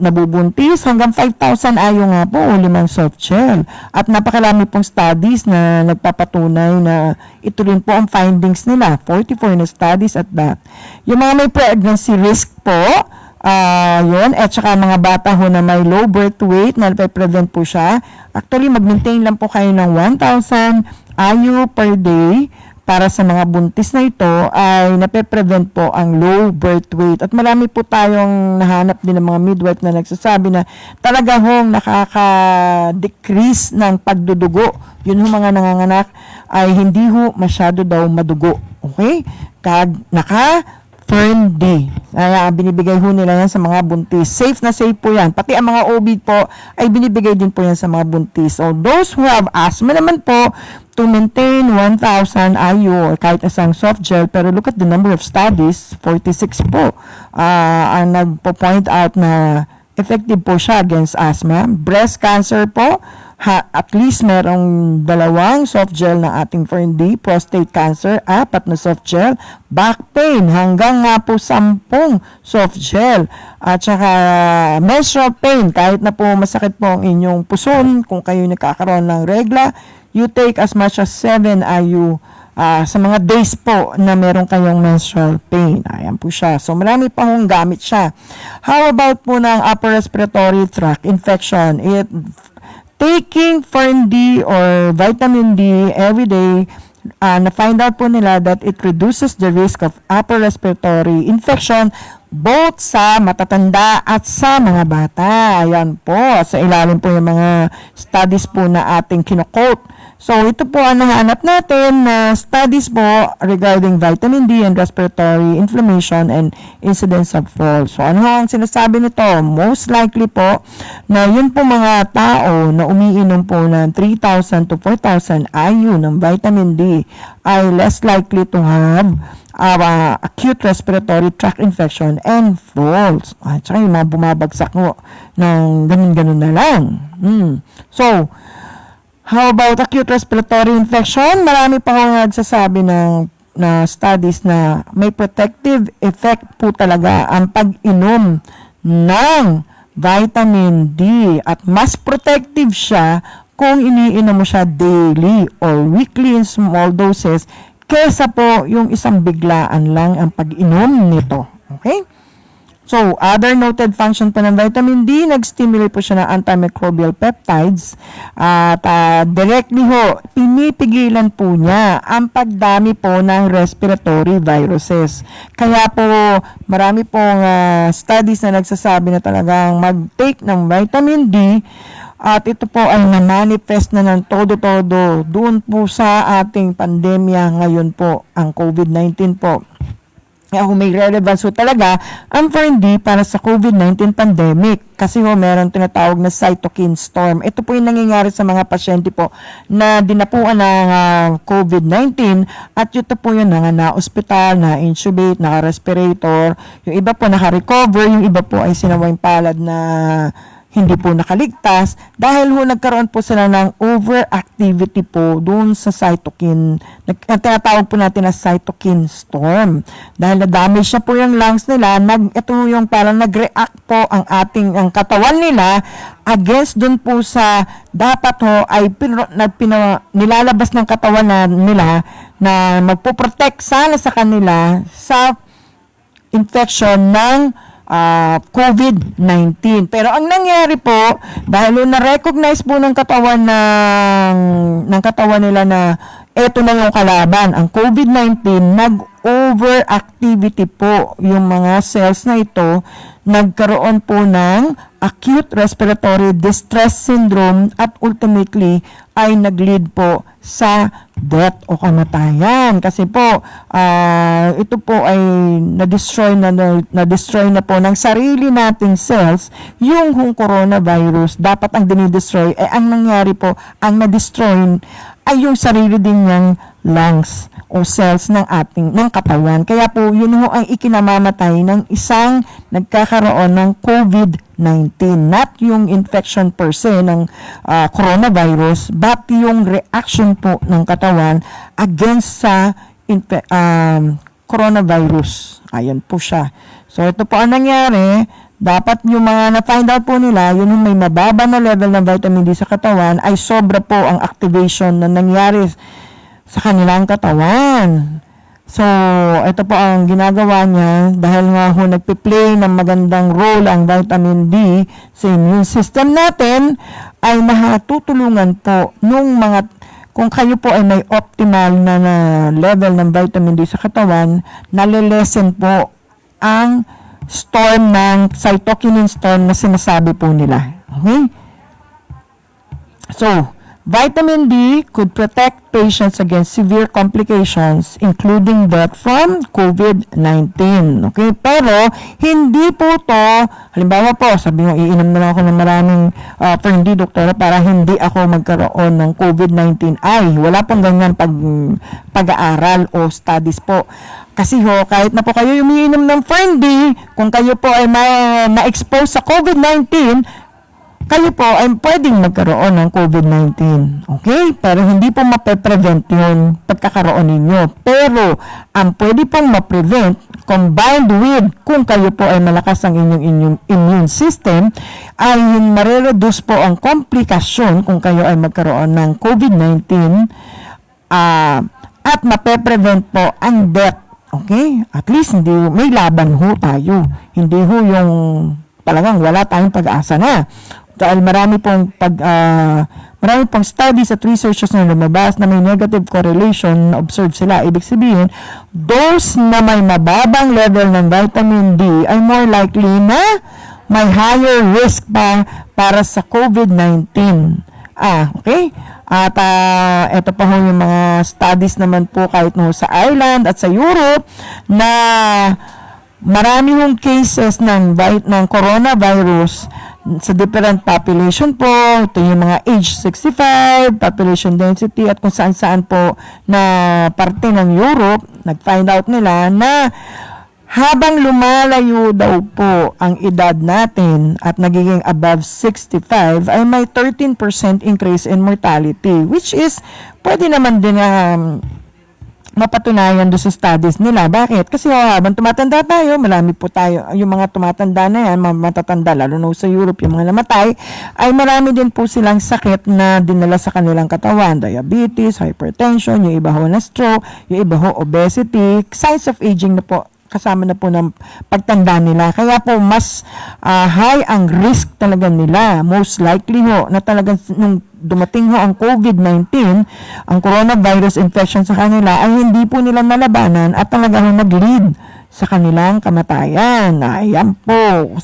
nabubuntis hanggang 5,000 IU nga po o 5 soft gel. At napakalami pong studies na nagpapatunay na ito rin po ang findings nila. 44 na studies at that. Yung mga may pregnancy risk po, yun, at saka mga bata ho na may low birth weight na prevent po siya. Actually, mag-maintain lang po kayo ng 1,000 IU per day. Para sa mga buntis na ito ay nape-prevent po ang low birth weight. At marami po tayong nahanap din ng mga midwife na nagsasabi na talaga hong nakaka-decrease ng pagdudugo. Yun ho mga nanganganak ay hindi ho masyado daw madugo. Okay? Fern D. Binibigay ho nila yan sa mga buntis. Safe na safe po yan. Pati ang mga OB po ay binibigay din po yan sa mga buntis. So, those who have asthma naman po, to maintain 1,000 IU or kahit isang soft gel, pero look at the number of studies, 46 po ang nagpo-point out na effective po siya against asthma. Breast cancer po, at least merong 2 soft gel na ating Fern D. Prostate cancer, 4 na soft gel. Back pain, hanggang nga po 10 soft gel. At saka menstrual pain, kahit na po masakit po ang inyong puson, kung kayo nakakaroon ng regla, you take as much as 7 IU sa mga days po na meron kayong menstrual pain. Ayan po siya. So, marami pa hong gamit siya. How about po ng upper respiratory tract infection? Taking Fern D or vitamin D every day, na-find out po nila that it reduces the risk of upper respiratory infection both sa matatanda at sa mga bata. Ayan po, sa ilalim po yung mga studies po na ating kino-quote. So, ito po ang nahanap natin na studies po regarding vitamin D and respiratory inflammation and incidence of falls. So, ano ang sinasabi nito? Most likely po na yun po mga tao na umiinom po ng 3,000 to 4,000 IU ng vitamin D ay less likely to have acute respiratory tract infection and falls. At saka yung mga bumabagsak mo ng ganun-ganun na lang. So, how about acute respiratory infection? Marami pa akong nagsasabi na studies na may protective effect po talaga ang pag-inom ng vitamin D at mas protective siya kung iniinom mo siya daily or weekly in small doses kesa po yung isang biglaan lang ang pag-inom nito. Okay? So, other noted function po ng vitamin D, nag-stimulate po siya ng antimicrobial peptides at directly ho, pinipigilan po niya ang pagdami po ng respiratory viruses. Kaya po, marami pong studies na nagsasabi na talagang mag-take ng vitamin D at ito po ay na-manifest na ng todo-todo doon po sa ating pandemya ngayon po, ang COVID-19 po. Kaya may relevance po talaga ang Fern D para sa COVID-19 pandemic kasi meron tinatawag na cytokine storm. Ito po yung nangyayari sa mga pasyente po na dinapuan ng COVID-19 at ito po yung na-hospital, na-intubate, naka-respirator. Yung iba po naka-recover, yung iba po ay sinawang palad na hindi po nakaligtas dahil ho nagkaroon po sila ng overactivity po doon sa cytokine. Ang tinatawag po natin na cytokine storm. Dahil na-damage na po yung lungs nila, ito yung parang nag-react po ang katawan nila against doon po sa dapat ho ay nilalabas ng katawan nila na magpo-protect sana sa kanila sa infection ng COVID-19. Pero ang nangyari po, dahil na-recognize po ng katawan nila na eto na yung kalaban, ang COVID-19, nag-overactivity po yung mga cells na ito, nagkaroon po ng acute respiratory distress syndrome at ultimately ay nag-lead po sa death o kamatayan. Kasi po, ito po ay na-destroy na po ng sarili nating cells yung coronavirus. Dapat ang dinidestroy, ang nangyari po, ang na-destroy ay yung sarili din niyang lungs o cells ng katawan. Kaya po, yun ho ang ikinamamatay ng isang nagkakaroon ng COVID-19. Not yung infection per se ng coronavirus, but yung reaction po ng katawan against sa coronavirus. Ayan po siya. So, ito po ang nangyari. Dapat yung mga na-find out po nila, yun yung may mababa na level ng vitamin D sa katawan, ay sobra po ang activation na nangyari sa kanilang katawan. So, ito po ang ginagawa niya dahil nga ho nagpi-play ng magandang role ang vitamin D sa immune system natin, ay natutulungan po nung kung kayo po ay may optimal na level ng vitamin D sa katawan, nalilesen po ang storm ng cytokine storm na sinasabi po nila. Okay? So, vitamin D could protect patients against severe complications including death from COVID-19. Okay? Pero, hindi po to, halimbawa po, sabi mo, iinom na lang ako ng maraming Ferndi, doktora, para hindi ako magkaroon ng COVID-19. Ay, wala pong ganyan pag-aaral o studies po. Kasi ho, kahit na po kayo umiinom ng Ferndi, kung kayo po ay na-expose sa COVID-19, kayo po ay pwedeng magkaroon ng COVID-19. Okay? Pero hindi po mape-prevent yung pagkakaroon ninyo. Pero, ang pwede pong ma-prevent, combined with kung kayo po ay malakas ang inyong immune system, ay marireduce po ang komplikasyon kung kayo ay magkaroon ng COVID-19 at mape-prevent po ang death. Okay? At least may laban ho tayo. Hindi ho yung talagang wala tayong pag-asa na. Dahil marami pong studies at researches na lumabas na may negative correlation na observe sila. Ibig sabihin, those na may mababang level ng vitamin D ay more likely na may higher risk para sa COVID-19. Okay? At ito pa ho yung mga studies naman po kahit no sa Ireland at sa Europe na marami hong cases ng coronavirus sa different population po. Ito yung mga age 65, population density at kung saan-saan po na parte ng Europe. Nag-find out nila na habang lumalayo daw po ang edad natin at nagiging above 65, ay may 13% increase in mortality, which is pwede naman din mapatunayan doon sa studies nila. Bakit? Kasi habang tumatanda tayo, marami po tayo, yung mga tumatanda na yan, matatanda, lalo na sa Europe, yung mga namatay, ay marami din po silang sakit na dinala sa kanilang katawan. Diabetes, hypertension, yung iba ho na stroke, yung iba ho obesity, signs of aging na po, kasama na po ng pagtanda nila. Kaya po, mas high ang risk talaga nila. Most likely ho, na talagang nung dumating ho ang COVID-19, ang coronavirus infection sa kanila, ay hindi po nila nalabanan at talagang nag-lead sa kanilang kamatayan. Ayan po.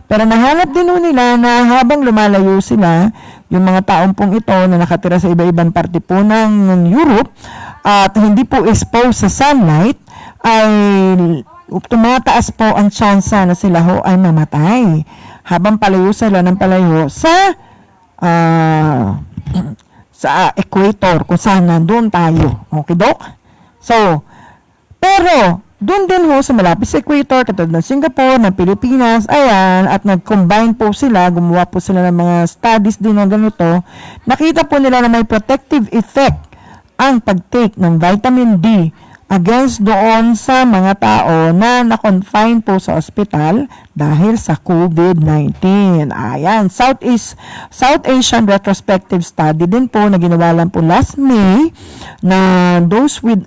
Pero nahanap din ho nila na habang lumalayo sila, yung mga taong pong ito na nakatira sa iba-ibang parte po ng Europe at hindi po exposed sa sunlight, ay tumataas po ang tsansa na sila ho ay mamatay habang palayo sila ng palayo sa equator kung saan nandun tayo. Okay, Dok? So, pero doon din ho sa malapit sa equator, katulad ng Singapore, ng Pilipinas, ayan, at nag-combine po sila, gumawa po sila ng mga studies din na ganito, nakita po nila na may protective effect ang pag-take ng vitamin D against doon sa mga tao na na-confine po sa ospital dahil sa COVID-19. Ayan, South Asian retrospective study din po na ginawa lang po last May na those with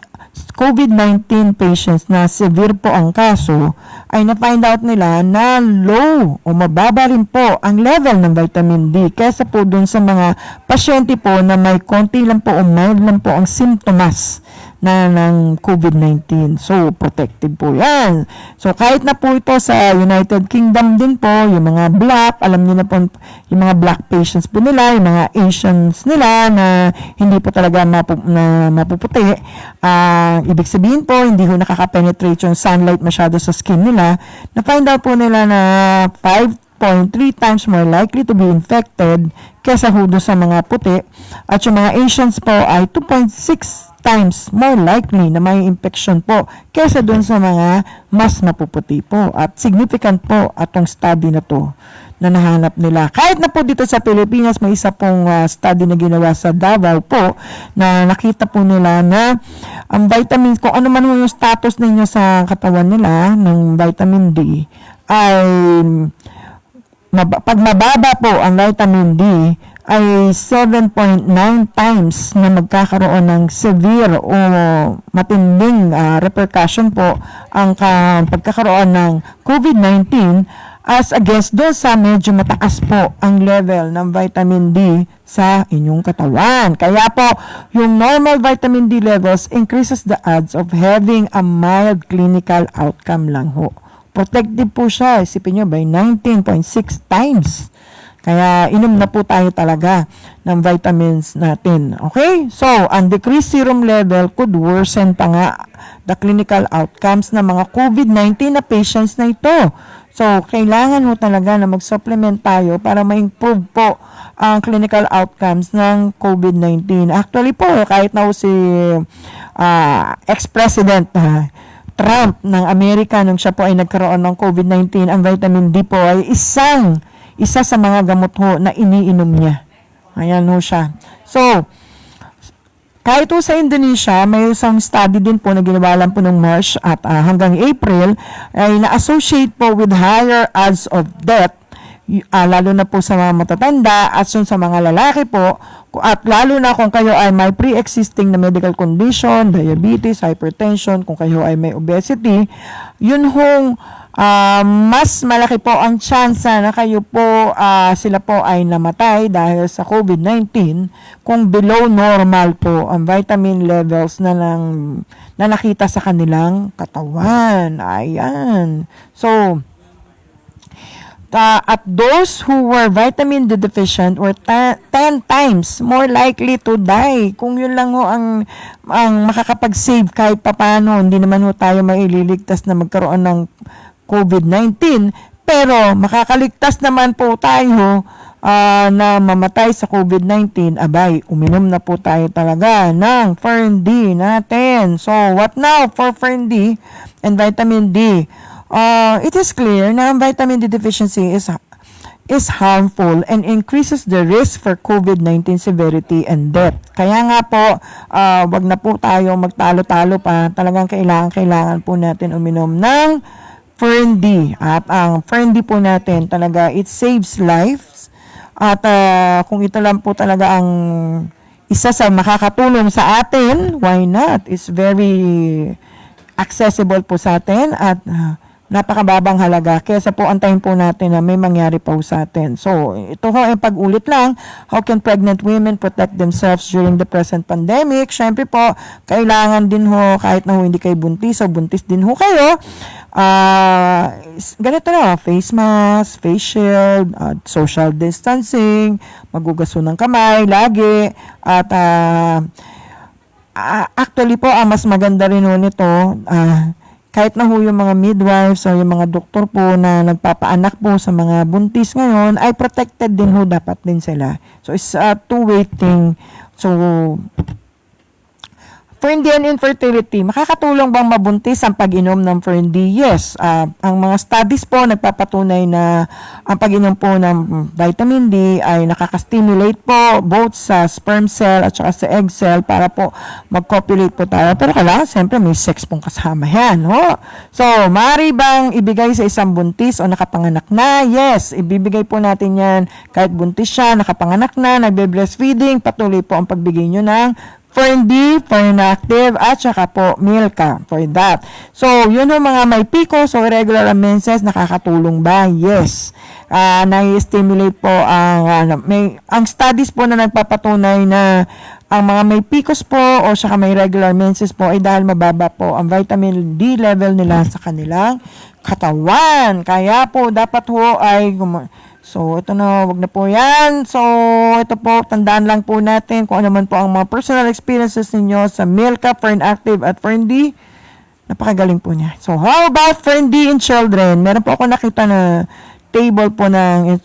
COVID-19 patients na severe po ang kaso ay na-find out nila na low o mababa rin po ang level ng vitamin D kaysa po dun sa mga pasyente po na may konti lang po o mild lang po ang symptoms na ng COVID-19. So, protected po yan. So, kahit na po ito sa United Kingdom din po, yung mga black, alam niyo na po, yung mga black patients po nila, yung mga Asians nila na hindi po talaga mapuputi, ibig sabihin po, hindi ho nakaka-penetrate yung sunlight masyado sa skin nila, na-find out po nila na 5.3 times more likely to be infected kesa ho doon sa mga puti, at yung mga Asians po ay 2.6 times more likely na may infection po kesa doon sa mga mas mapuputi po. At significant po atong study na to na nahanap nila. Kahit na po dito sa Pilipinas, may isa pong study na ginawa sa Davao po na nakita po nila na ang vitamins, kung ano man yung status ninyo sa katawan nila ng vitamin D, ay pag mababa po ang vitamin D, ay 7.9 times na magkakaroon ng severe o matinding repercussion po ang pagkakaroon ng COVID-19 as against doon sa medyo mataas po ang level ng vitamin D sa inyong katawan. Kaya po, yung normal vitamin D levels increases the odds of having a mild clinical outcome lang ho. Protective po siya, isipin nyo, by 19.6 times. Kaya inom na po tayo talaga ng vitamins natin. Okay? So, ang decreased serum level could worsen pa nga the clinical outcomes ng mga COVID-19 na patients na ito. So, kailangan ho talaga na mag-supplement tayo para ma-improve po ang clinical outcomes ng COVID-19. Actually po, kahit na ho si ex-president Trump ng Amerika nung siya po ay nagkaroon ng COVID-19, ang vitamin D po ay isa sa mga gamot ho na iniinom niya. Ayan ho siya. So, kahit ho sa Indonesia, may isang study din po na ginawa lang po ng March at hanggang April, ay na-associate po with higher odds of death, lalo na po sa mga matatanda at sa mga lalaki po, at lalo na kung kayo ay may pre-existing na medical condition, diabetes, hypertension, kung kayo ay may obesity, yun hong mas malaki po ang tsansa na kayo po, sila po ay namatay dahil sa COVID-19 kung below normal po ang vitamin levels na nakita sa kanilang katawan. Ayan. So, at those who were vitamin D deficient were 10 times more likely to die. Kung yun lang ho ang makakapag-save kahit papano, hindi naman ho tayo maililigtas na magkaroon ng COVID-19, pero makakaligtas naman po tayo na mamatay sa COVID-19, abay, uminom na po tayo talaga ng Fern D natin. So, what now for Fern D and vitamin D? It is clear na vitamin D deficiency is harmful and increases the risk for COVID-19 severity and death. Kaya nga po, wag na po tayo magtalo-talo pa. Talagang kailangan po natin uminom ng Fern D. At ang Fern D po natin talaga, it saves lives. At kung ito lang po talaga ang isa sa makakatulong sa atin, why not? It's very accessible po sa atin at napakababang halaga kesa po antayin po natin na may mangyari pa po sa atin. So, ito ho ay pag-ulit lang. How can pregnant women protect themselves during the present pandemic? Siyempre po, kailangan din ho, kahit na ho hindi kayo buntis o buntis din ho kayo, ganito na, face mask, face shield, social distancing, magugaso ng kamay lagi, at actually po, mas maganda rin ho nito, kahit na ho yung mga midwives o yung mga doktor po na nagpapaanak po sa mga buntis ngayon, ay protected din ho dapat din sila. So, it's a two-way thing. So, Ferndi and infertility, makakatulong bang mabuntis ang pag-inom ng Ferndi? Yes. Ang mga studies po nagpapatunay na ang pag-inom po ng vitamin D ay nakaka-stimulate po both sa sperm cell at saka sa egg cell para po mag-copulate po tayo. Pero kailangan, siyempre, may sex pong kasama yan. Oh. So, maaari bang ibigay sa isang buntis o nakapanganak na? Yes. Ibibigay po natin yan kahit buntis siya, nakapanganak na, nagbe-breastfeeding, patuloy po ang pagbigay nyo ng Ferndi, Fernactive, at saka po Milka for that. So, yun yung mga may PCOS o irregular menses, nakakatulong ba? Yes. Na-stimulate po ang studies po na nagpapatunay na ang mga may PCOS po o saka may regular menses po ay dahil mababa po ang vitamin D level nila sa kanilang katawan. Kaya po, dapat ho ay so, ito na, wag na po yan. So, ito po, tandaan lang po natin kung ano man po ang mga personal experiences ninyo sa Milka, Fernactive, at Ferndi. Napakagaling po niya. So, how about Ferndi in children? Meron po ako nakita na table po ng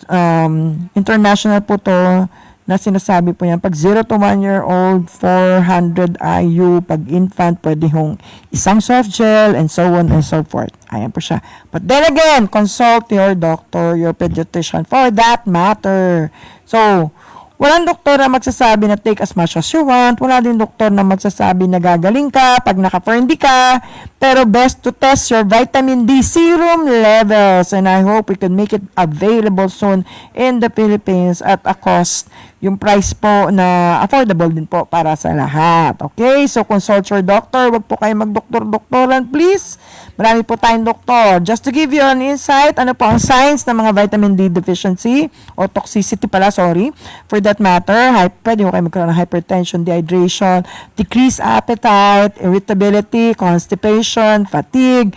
international po to na sinasabi po yan. Pag 0 to 1 year old, 400 IU. Pag infant, pwede hong isang soft gel and so on and so forth. Ayan po siya. But then again, consult your doctor, your pediatrician for that matter. So, walang doktor na magsasabi na take as much as you want. Wala din doktor na magsasabi na gagaling ka pag naka-Ferndi ka. Pero best to test your vitamin D serum levels. And I hope we can make it available soon in the Philippines at a cost, yung price po na affordable din po para sa lahat. Okay? So, consult your doctor. Wag po kayo mag-doktor-doktoran, please. Marami po tayong doktor. Just to give you an insight, ano po ang signs ng mga vitamin D deficiency o toxicity pala, sorry. For that matter, pwede mo kayo magkaroon ng hypertension, dehydration, decreased appetite, irritability, constipation, fatigue,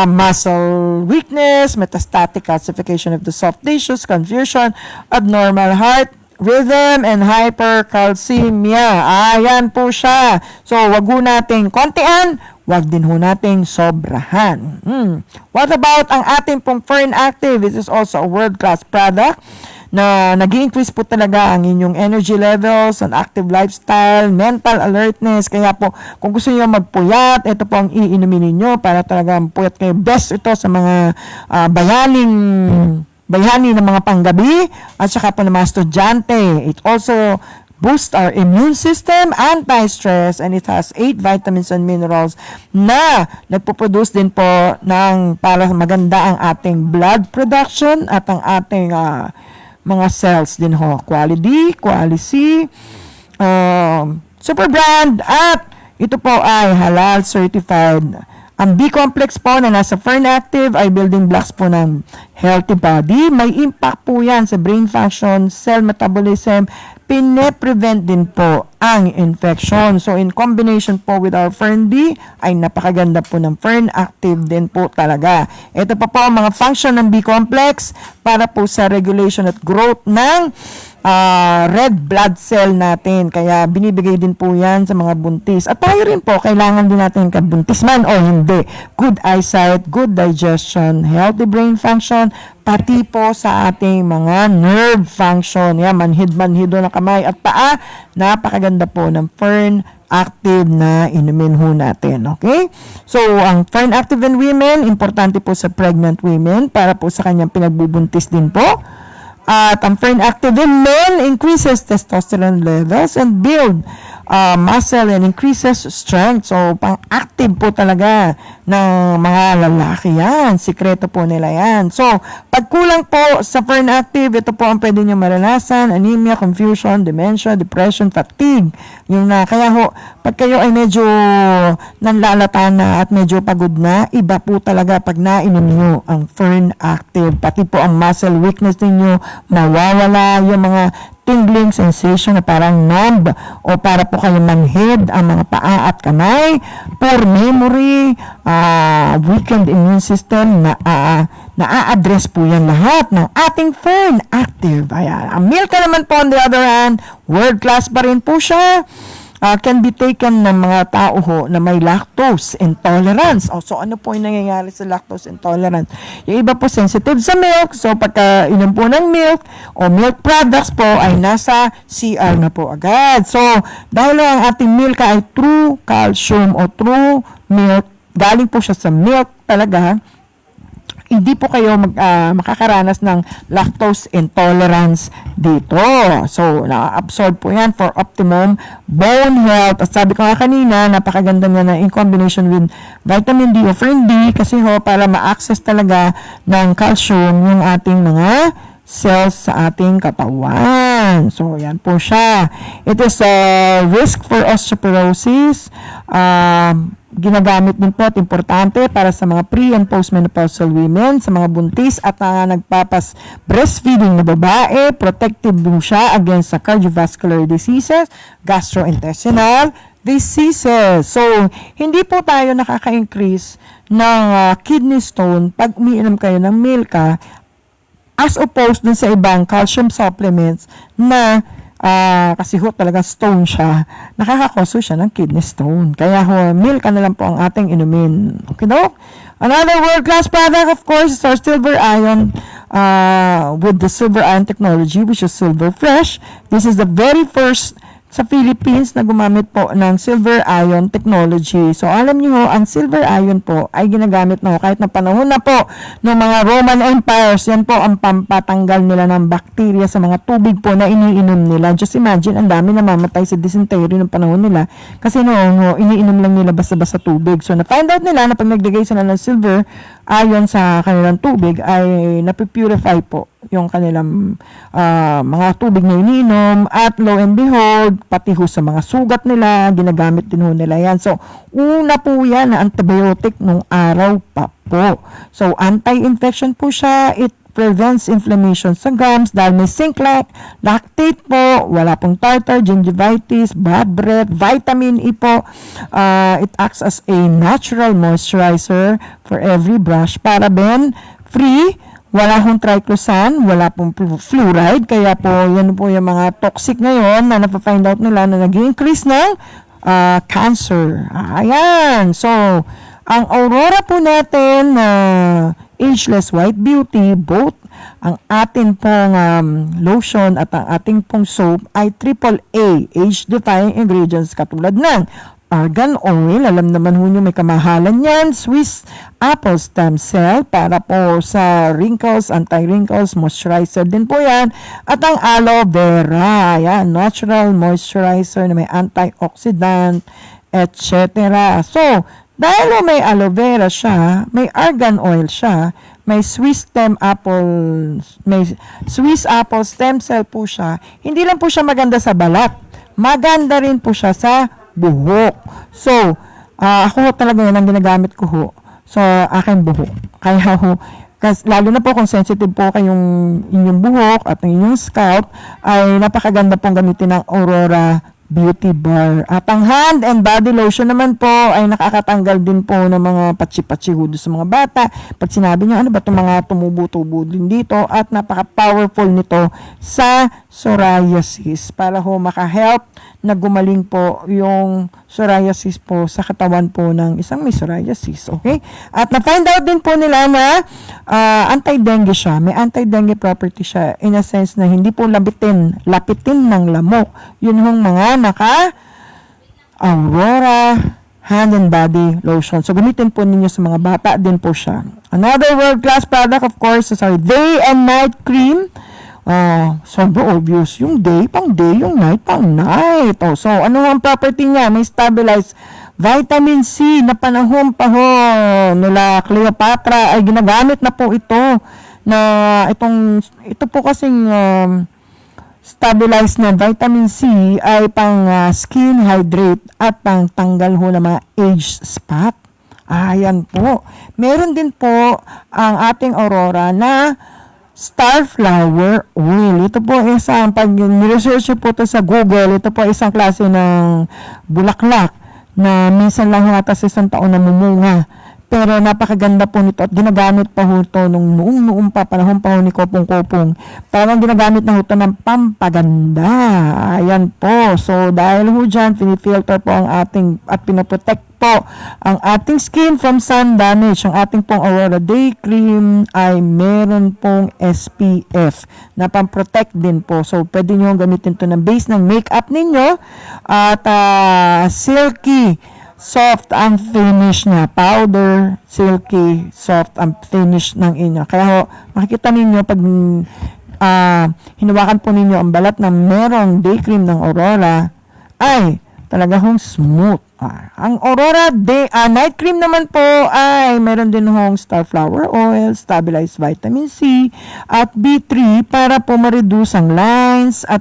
muscle weakness, metastatic calcification of the soft tissues, confusion, abnormal heart rhythm, and hypercalcemia. Ayan po siya. So, wag ho nating kontian, wag din ho nating sobrahan. What about ang ating pong Fernactive? This is also a world-class product na nag-increase po talaga ang inyong energy levels, an active lifestyle, mental alertness. Kaya po, kung gusto niyo magpuyat, ito po ang iinumin ninyo para talaga puyat kayo. Best ito sa mga bayani ng mga panggabi at saka po ng mga estudyante. It also boosts our immune system, anti-stress, and it has 8 vitamins and minerals na nagpo-produce din po ng para maganda ang ating blood production at ang ating mga cells din ho. Quality, Quali-C, Super Brand, at ito po ay halal certified. Ang B-complex po na nasa Fernactive ay building blocks po ng healthy body. May impact po yan sa brain function, cell metabolism, pine-prevent din po ang infection. So, in combination po with our Ferndi, ay napakaganda po ng Fernactive din po talaga. Ito pa po ang mga function ng B-complex para po sa regulation at growth ng red blood cell natin. Kaya binibigay din po yan sa mga buntis. At tayo rin po, kailangan din natin kabuntis man o hindi. Good eyesight, good digestion, healthy brain function, pati po sa ating mga nerve function. Yan, manhid-manhido na kamay at paa. Napakaganda po ng Fernactive na inumin ho natin. Okay? So, ang Fernactive in women, importante po sa pregnant women para po sa kanyang pinagbubuntis din po. At ang Fernactive in men increases testosterone levels and build muscle and increases strength. So, pang-active po talaga ng mga lalaki yan. Sikreto po nila yan. So, pag kulang po sa Fernactive, ito po ang pwede nyo maranasan: anemia, confusion, dementia, depression, fatigue. Yung kaya ho, pag kayo ay medyo nanlalata na at medyo pagod na, iba po talaga pag nainom nyo ang Fernactive. Pati po ang muscle weakness ninyo, mawawala yung mga tingling sensation na parang numb o para po kayo manhid ang mga paa at kamay, poor memory, weakened immune system, na-address po yan lahat ng ating Fernactive. Ayan. Ang Milka naman po on the other hand, world class pa rin po siya. can be taken ng mga tao ho na may lactose intolerance. So ano po yung nangyayari sa lactose intolerance? Yung iba po sensitive sa milk, so pagka inom po ng milk o milk products po ay nasa CR na po agad. So dahil ang ating milk ay true calcium o true milk, galing po siya sa milk talaga, hindi po kayo makakaranas ng lactose intolerance dito. So, na-absorb po yan for optimum bone health. At sabi ko nga kanina, napakaganda niya na in combination with vitamin D o friend D kasi ho, para ma-access talaga ng calcium yung ating mga cells sa ating katawan. So, yan po siya. It is a risk for osteoporosis. Ginagamit din po at importante para sa mga pre- and postmenopausal women, sa mga buntis at nagpapas breastfeeding na babae. Protective din siya against sa cardiovascular diseases, gastrointestinal diseases. So, hindi po tayo nakaka-increase ng kidney stone pag umiinom kayo ng Milka as opposed dun sa ibang calcium supplements na kasi ho talaga stone siya, nakakakoso siya ng kidney stone. Kaya ho, Milka na lang po ang ating inumin. Okay, no? Another world-class product, of course, is our silver iron with the silver iron technology, which is Silver Fresh. This is the very first sa Philippines na gumamit po ng silver ion technology. So, alam niyo ho, ang silver ion po ay ginagamit na ho kahit na panahon na po ng mga Roman empires. Yan po ang pampatanggal nila ng bakterya sa mga tubig po na iniinom nila. Just imagine, ang dami namamatay sa dysentery ng panahon nila kasi noong iniinom lang nila basta-basta tubig. So, na-find out nila na pag naglagay sila ng silver ion sa kanilang tubig ay napipurify po yung kanilang mga tubig na iniinom at lo and behold, pati ho sa mga sugat nila, ginagamit din ho nila yan. So, una po yan na antibiotic nung araw pa po. So, anti-infection po siya. It prevents inflammation sa gums dahil may zinc lactate po, wala pong tartar, gingivitis, bad breath, vitamin E po. It acts as a natural moisturizer for every brush. Paraben free, wala hong triclosan, wala pong fluoride, kaya po yan po yung mga toxic ngayon na napafind out nila na nag-increase ng cancer. Ayan. So, ang Aurora po natin na Ageless White Beauty, both ang atin pong lotion at ang ating pong soap ay AAA age-defying ingredients katulad ng argan oil, alam naman ho nyo may kamahalan yan, Swiss apple stem cell para po sa wrinkles, anti-wrinkles, moisturizer din po yan, at ang aloe vera, yan, natural moisturizer na may antioxidant, etc. So, dahil may aloe vera siya, may argan oil siya, may Swiss apple stem cell po siya, hindi lang po siya maganda sa balat, maganda rin po siya sa buhok. So, ako talaga yan ang ginagamit ko ho sa aking buhok. Kaya ho, lalo na po kung sensitive po kayong inyong buhok at ang inyong scalp, ay napakaganda pong gamitin ng Aurora Beauty Bar. At ang hand and body lotion naman po ay nakakatanggal din po ng mga patsi-patsi sa mga bata. Pag sinabi niyo, ano ba itong mga tumubo-tubo din dito, at napaka-powerful nito sa psoriasis para ho maka-help na gumaling po yung psoriasis po sa katawan po ng isang may psoriasis. Okay? At na-find out din po nila na anti-dengue siya. May anti-dengue property siya in a sense na hindi po lapitin ng lamok. Yun hong mga Aurora hand and body lotion. So, gamitin po ninyo sa mga bata din po siya. Another world-class product, of course, is our day and night cream. Sobrang obvious. Yung day, pang day. Yung night, pang night. So, ano ang property niya? May stabilized vitamin C na panahon pa ho nila Cleopatra ay ginagamit na po ito na ito po kasing stabilized na vitamin C ay pang skin hydrate at pang tanggal ho ng mga age spot. Ayan po. Meron din po ang ating Aurora na starflower oil. Ito po isang, pag niresearch po ito sa Google, ito po isang klase ng bulaklak na minsan lang ata sa isang taon na mumunga. Pero napakaganda po nito at ginagamit pa ho ito noong pa, panahon pa ho ni Kopong-Kopong. Talagang ginagamit na ho ito ng pampaganda. Ayan po. So, dahil ho dyan, pinifilter po ang ating, at pinoprotect po ang ating skin from sun damage. Ang ating pong Aurora Day Cream ay meron pong SPF na pang-protect din po. So, pwede nyo gamitin ito ng base ng makeup ninyo at silky soft ang finish niya. Powder, silky, soft ang finish ng inyo. Kaya ho, makikita ninyo pag hinawakan po ninyo ang balat ng merong day cream ng Aurora, ay talaga hong smooth. Ang Aurora Night Cream naman po ay meron din hong Starflower Oil, Stabilized Vitamin C, at B3 para po ma-reduce ang lines at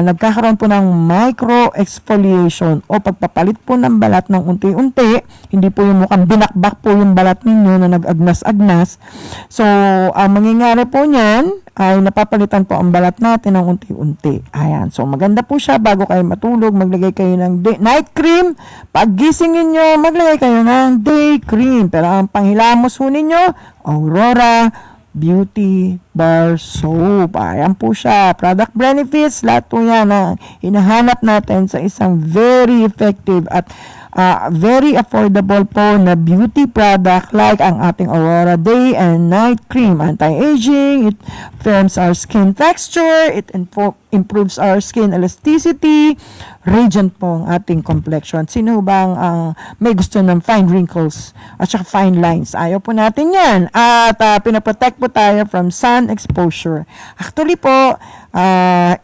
nagkakaroon po ng micro-exfoliation o pagpapalit po ng balat ng unti-unti. Hindi po yung mukhang binakbak po yung balat ninyo na nag-agnas-agnas. So, ang mangyayari po niyan ay napapalitan po ang balat natin ng unti-unti. Ayan. So, maganda po siya bago kayo matulog. Maglagay kayo ng night cream. Paggising ninyo, maglagay kayo ng day cream. Pero ang panghilamos po ninyo, Aurora Beauty Bar Soap. Ayan po siya. Product benefits, lahat po yan na hinahanap natin sa isang very effective at very affordable po na beauty product like ang ating Aurora Day and Night Cream. Anti-aging, it firms our skin texture, it improves our skin elasticity, radiant po ang ating complexion. Sino bang may gusto ng fine wrinkles at saka fine lines? Ayaw po natin yan. At pinaprotect po tayo from sun exposure. Actually po,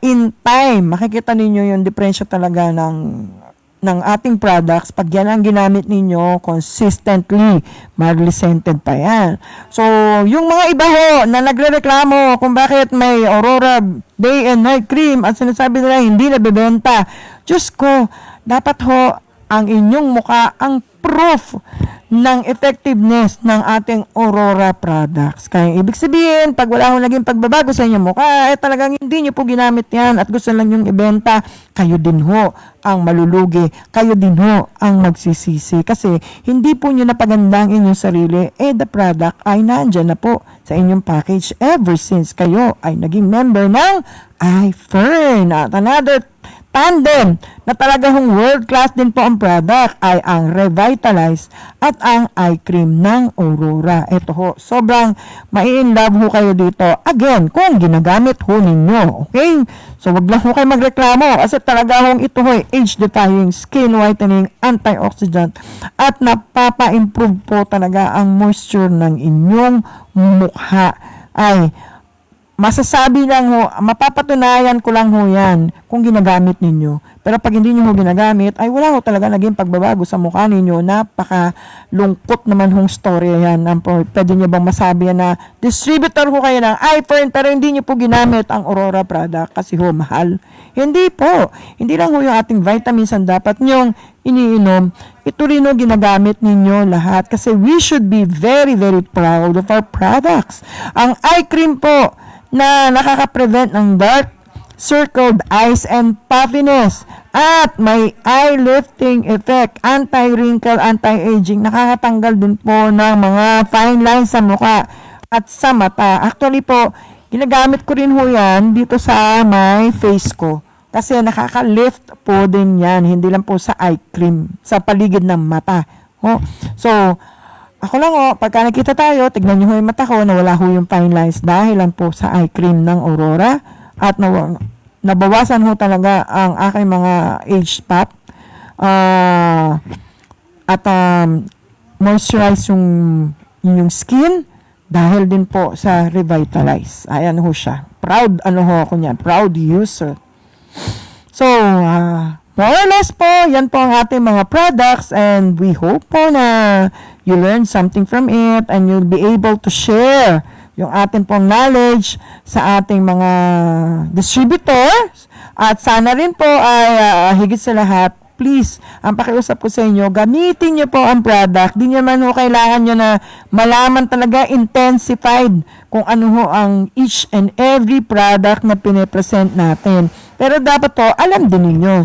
in time, makikita ninyo yung diferensya talaga ng ating products, pag yan ang ginamit ninyo consistently, mildly scented pa yan. So, yung mga iba ho na nagre-reklamo kung bakit may Aurora Day and Night Cream at sinasabi nila hindi nabibenta, Diyos ko, dapat ho ang inyong muka ang proof ng effectiveness ng ating Aurora products. Kaya ibig sabihin, pag wala akong naging pagbabago sa inyong mukha, talagang hindi nyo po ginamit yan at gusto lang yung ibenta, kayo din ho ang malulugi. Kayo din ho ang magsisisi. Kasi hindi po nyo napaganda ang inyong sarili, the product ay nandyan na po sa inyong package ever since kayo ay naging member ng iFern. At another tandem na talagang world class din po ang product ay ang Revitalize at ang eye cream ng Aurora. Ito ho, sobrang mai-inlove ho kayo dito. Again, kung ginagamit ho ninyo. Okay? So, wag lang ho kayo magreklamo kasi talaga hong ito ho age-defying, skin whitening, antioxidant at napapa-improve po talaga ang moisture ng inyong mukha. Ay, masasabi lang ho, mapapatunayan ko lang ho yan kung ginagamit ninyo. Pero pag hindi nyo ho ginagamit, ay wala ho talaga naging pagbabago sa mukha ninyo. Napakalungkot naman hong story yan. Pwede nyo bang masabi yan na distributor ho kayo ng iFern pero hindi nyo po ginamit ang Aurora product kasi ho mahal? Hindi po. Hindi lang ho yung ating vitamins ang dapat nyong iniinom. Ito rin ho ginagamit ninyo lahat kasi we should be very, very proud of our products. Ang eye cream po, na nakaka-prevent ng dark circled eyes and puffiness at may eye lifting effect, anti-wrinkle, anti-aging, nakakatanggal din po ng mga fine lines sa mukha at sa mata. Actually po, ginagamit ko rin ho yan dito sa my face ko kasi nakaka-lift po din yan, hindi lang po sa eye cream, sa paligid ng mata. So, ako lang pagka nakita tayo, tignan nyo yung mata ko na wala ho yung fine lines dahil lang po sa eye cream ng Aurora at nabawasan ho talaga ang aking mga age spot at moisturize yung skin dahil din po sa Revitalize. Ayan ho siya. Proud ako niyan. Proud user. So, more or less po, yan po ang ating mga products and we hope po na you learn something from it and you'll be able to share yung ating pong knowledge sa ating mga distributors at sana rin po ay higit sa lahat, please, ang pakiusap ko sa inyo, gamitin nyo po ang product. Di naman ho kailangan nyo na malaman talaga intensified kung ano ho ang each and every product na pinipresent natin. Pero dapat po, alam din ninyo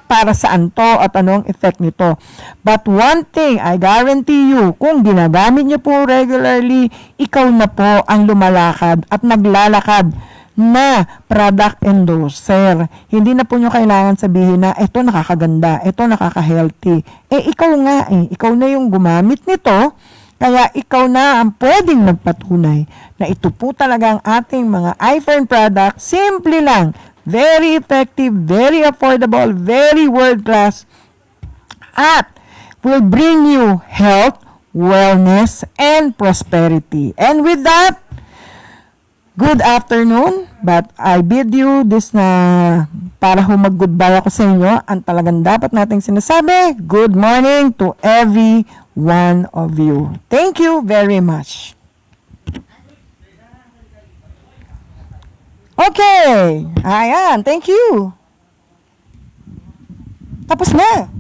para saan to at anong effect nito. But one thing, I guarantee you, kung ginagamit nyo po regularly, ikaw na po ang lumalakad at naglalakad na product endorser. Hindi na po nyo kailangan sabihin na ito nakakaganda, ito nakaka-healthy. Ikaw nga ikaw na yung gumamit nito, kaya ikaw na ang pwedeng magpatunay na ito po talaga ang ating mga iFern product. Simple lang, very effective, very affordable, very world-class, at will bring you health, wellness, and prosperity. And with that, good afternoon, but I bid you this na para mag-goodbye ako sa inyo. Ang talagang dapat nating sinasabi, good morning to every one of you. Thank you very much. Okay, ayan, thank you. Tapos na.